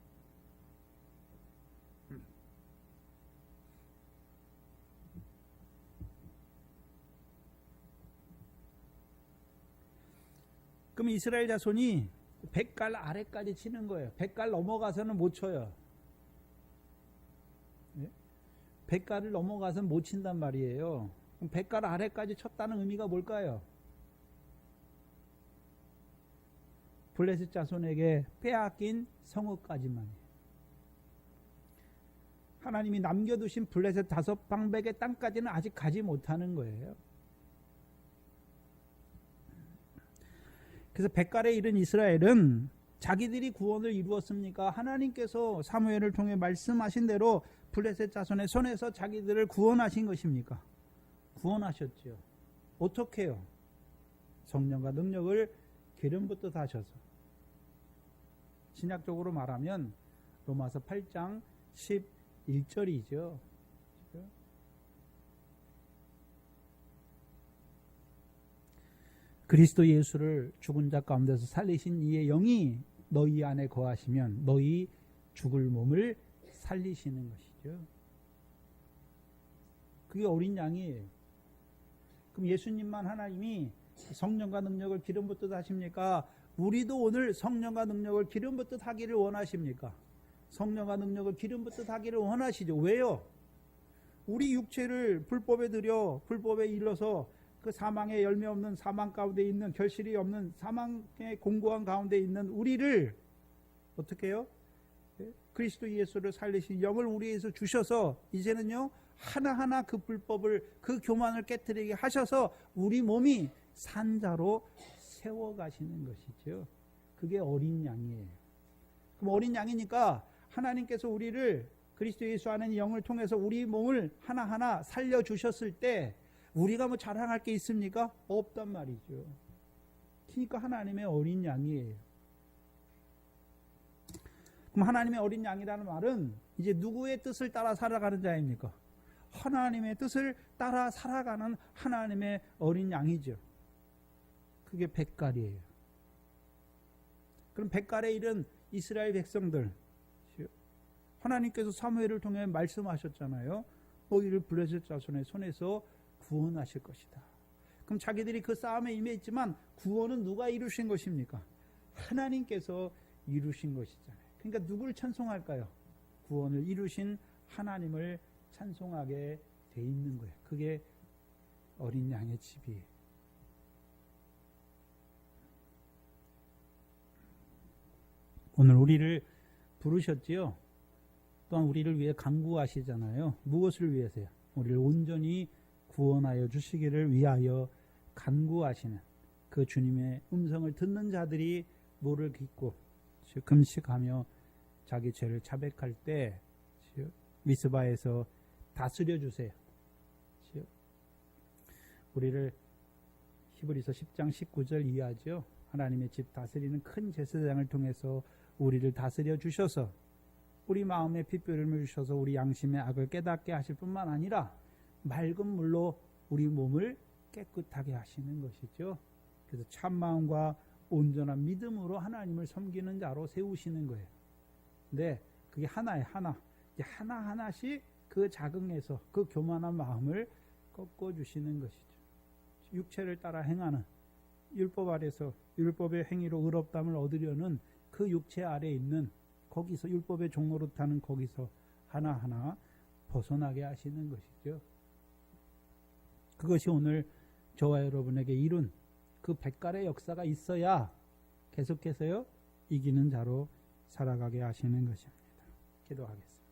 그럼 이스라엘 자손이 백갈 아래까지 치는 거예요. 백갈 넘어가서는 못 쳐요. 백갈을 넘어가서는 못 친단 말이에요. 그럼 백갈 아래까지 쳤다는 의미가 뭘까요? 블레셋 자손에게 빼앗긴 성읍까지만이에요. 하나님이 남겨두신 블레셋 5방백의 땅까지는 아직 가지 못하는 거예요. 그래서 백갈에 이른 이스라엘은 자기들이 구원을 이루었습니까? 하나님께서 사무엘을 통해 말씀하신 대로 블레셋 자손의 손에서 자기들을 구원하신 것입니까? 구원하셨죠. 어떻게 해요? 성령과 능력을 기름 붓듯 하셔서. 신약적으로 말하면 로마서 8장 11절이죠. 그리스도 예수를 죽은 자 가운데서 살리신 이의 영이 너희 안에 거하시면 너희 죽을 몸을 살리시는 것이죠. 그게 어린 양이에요. 그럼 예수님만 하나님이 성령과 능력을 기름 붓듯 하십니까? 우리도 오늘 성령과 능력을 기름 붓듯 하기를 원하십니까? 성령과 능력을 기름 붓듯 하기를 원하시죠. 왜요? 우리 육체를 불법에 들여 불법에 일러서 그 사망의 열매 없는 사망 가운데 있는 결실이 없는 사망의 공고한 가운데 있는 우리를 어떻게 해요? 그리스도 예수를 살리신 영을 우리에서 주셔서 이제는요 하나하나 그 불법을 그 교만을 깨뜨리게 하셔서 우리 몸이 산자로 세워가시는 것이죠. 그게 어린 양이에요. 그럼 어린 양이니까 하나님께서 우리를 그리스도 예수 안에 영을 통해서 우리 몸을 하나하나 살려주셨을 때 우리가 뭐 자랑할 게 있습니까? 없단 말이죠. 그러니까 하나님의 어린 양이에요. 그럼 하나님의 어린 양이라는 말은 이제 누구의 뜻을 따라 살아가는 자입니까? 하나님의 뜻을 따라 살아가는 하나님의 어린 양이죠. 그게 백갈이에요. 그럼 백갈에 이른 이스라엘 백성들, 하나님께서 사무엘을 통해 말씀하셨잖아요. 너희를 블레셋 자손의 손에서 구원하실 것이다. 그럼 자기들이 그 싸움에 임했지만 구원은 누가 이루신 것입니까? 하나님께서 이루신 것이잖아요. 그러니까 누구를 찬송할까요? 구원을 이루신 하나님을 찬송하게 돼 있는 거예요. 그게 어린 양의 집이에요. 오늘 우리를 부르셨지요. 또한 우리를 위해 간구하시잖아요. 무엇을 위해서요? 우리를 온전히 구원하여 주시기를 위하여 간구하시는 그 주님의 음성을 듣는 자들이 노를 깃고 금식하며 자기 죄를 자백할 때 미스바에서 다스려 주세요. 우리를 히브리서 10장 19절 이해하죠. 하나님의 집 다스리는 큰 제사장을 통해서 우리를 다스려 주셔서 우리 마음에 핏뼈를 주셔서 우리 양심의 악을 깨닫게 하실 뿐만 아니라 맑은 물로 우리 몸을 깨끗하게 하시는 것이죠. 그래서 참마음과 온전한 믿음으로 하나님을 섬기는 자로 세우시는 거예요. 근데 그게 하나예요. 하나. 이제 하나하나씩 그 자긍에서 그 교만한 마음을 꺾어주시는 것이죠. 육체를 따라 행하는 율법 아래서 율법의 행위로 의롭다함을 얻으려는 그 육체 아래에 있는 거기서 율법의 종노릇하는 거기서 하나하나 벗어나게 하시는 것이죠. 그것이 오늘 저와 여러분에게 이룬 그 백갈의 역사가 있어야 계속해서요 이기는 자로 살아가게 하시는 것입니다. 기도하겠습니다.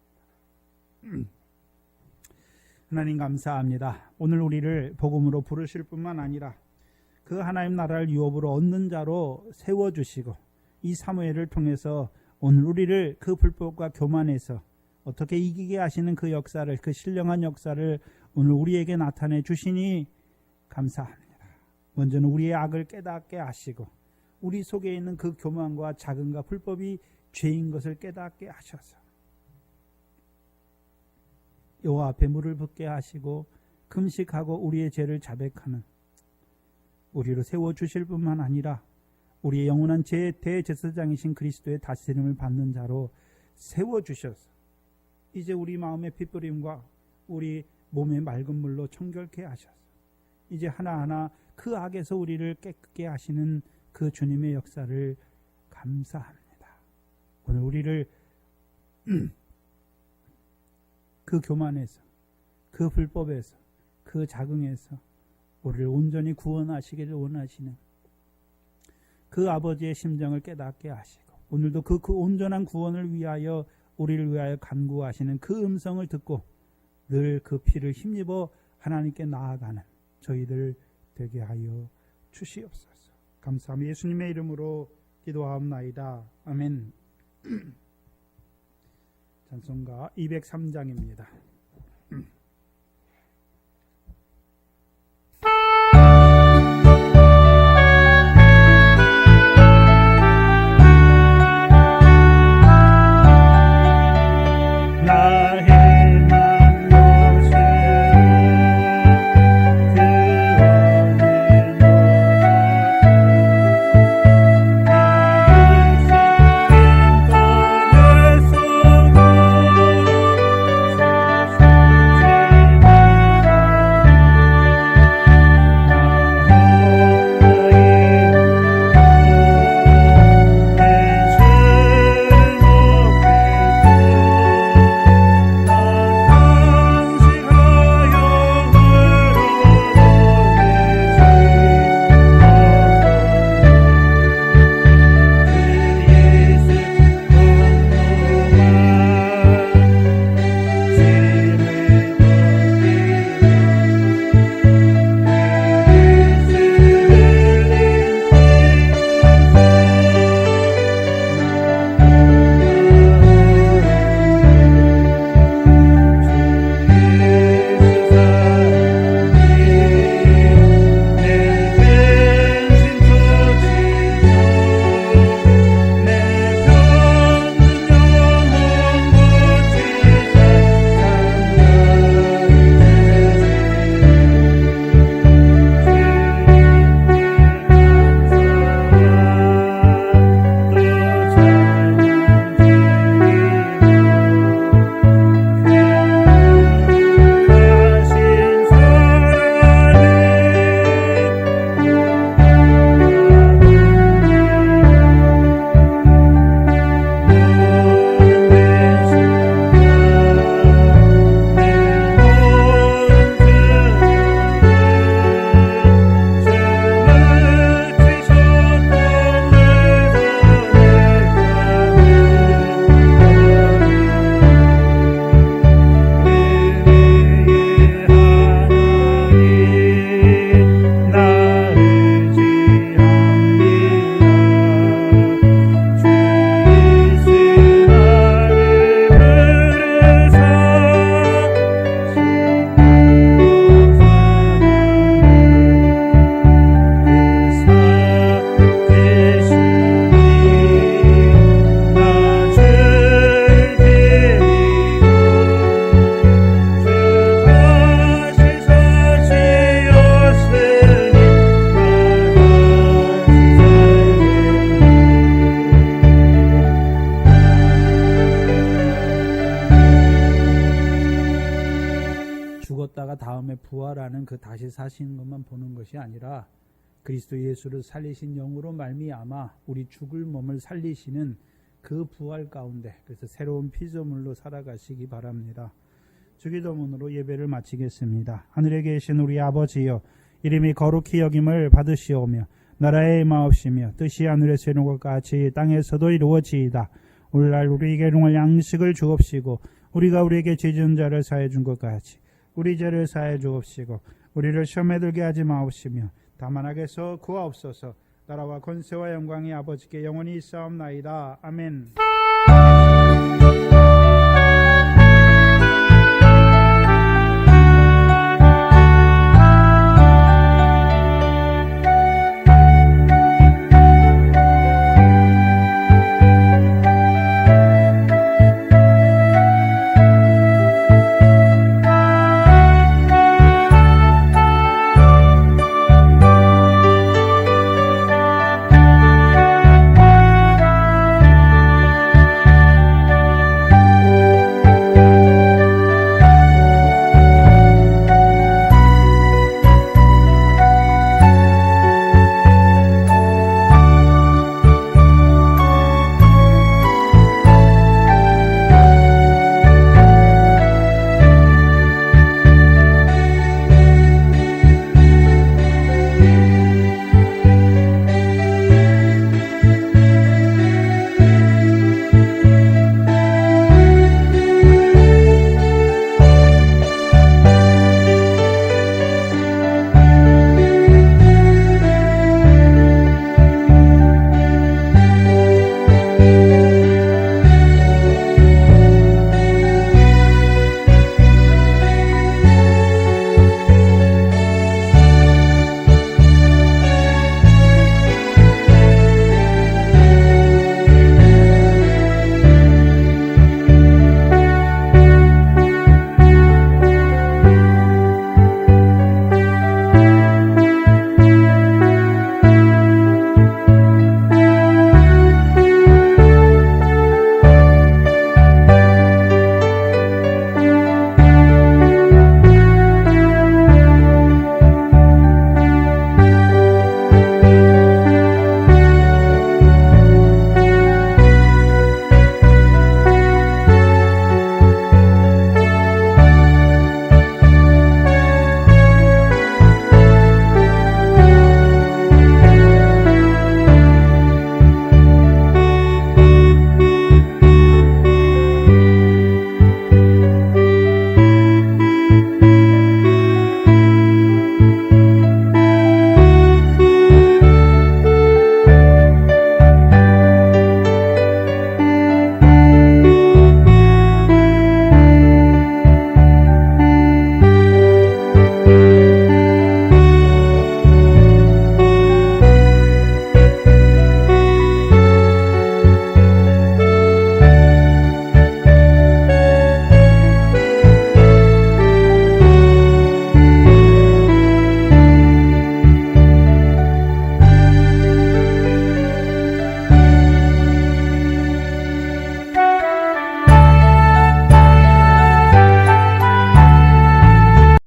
하나님 감사합니다. 오늘 우리를 복음으로 부르실 뿐만 아니라 그 하나님 나라를 유업으로 얻는 자로 세워주시고 이 사무엘을 통해서 오늘 우리를 그 불법과 교만에서 어떻게 이기게 하시는 그 역사를, 그 신령한 역사를 오늘 우리에게 나타내 주시니 감사합니다. 먼저는 우리의 악을 깨닫게 하시고 우리 속에 있는 그 교만과 자금과 불법이 죄인 것을 깨닫게 하셔서 여호와 앞에 물을 붓게 하시고 금식하고 우리의 죄를 자백하는 우리로 세워주실 뿐만 아니라 우리의 영원한 대제사장이신 그리스도의 다스림을 받는 자로 세워주셔서 이제 우리 마음의 핏부림과 우리 몸의 맑은 물로 청결케 하셔서 이제 하나하나 그 악에서 우리를 깨끗게 하시는 그 주님의 역사를 감사합니다. 오늘 우리를 그 교만에서, 그 불법에서, 그 자긍에서 우리를 온전히 구원하시기를 원하시는 그 아버지의 심정을 깨닫게 하시고 오늘도 그 온전한 구원을 위하여 우리를 위하여 간구하시는 그 음성을 듣고 늘 그 피를 힘입어 하나님께 나아가는 저희들 되게 하여 주시옵소서. 감사합니다. 예수님의 이름으로 기도하옵나이다. 아멘. 찬송가 203장입니다. 죽었다가 다음에 부활하는 그 다시 사시는 것만 보는 것이 아니라 그리스도 예수를 살리신 영으로 말미암아 우리 죽을 몸을 살리시는 그 부활 가운데 그래서 새로운 피조물로 살아가시기 바랍니다. 주기도문으로 예배를 마치겠습니다. 하늘에 계신 우리 아버지여, 이름이 거룩히 여김을 받으시오며 나라의 임하옵시며 뜻이 하늘에서 이룬 것 같이 땅에서도 이루어지이다. 오늘날 우리에게 일용할 양식을 주옵시고 우리가 우리에게 죄 지은 자를 사해 준 것 같이 우리 죄를 사해 주옵시고 우리를 시험에 들게 하지 마옵시며 다만 악에서 구하옵소서. 나라와 권세와 영광이 아버지께 영원히 있사옵나이다. 아멘.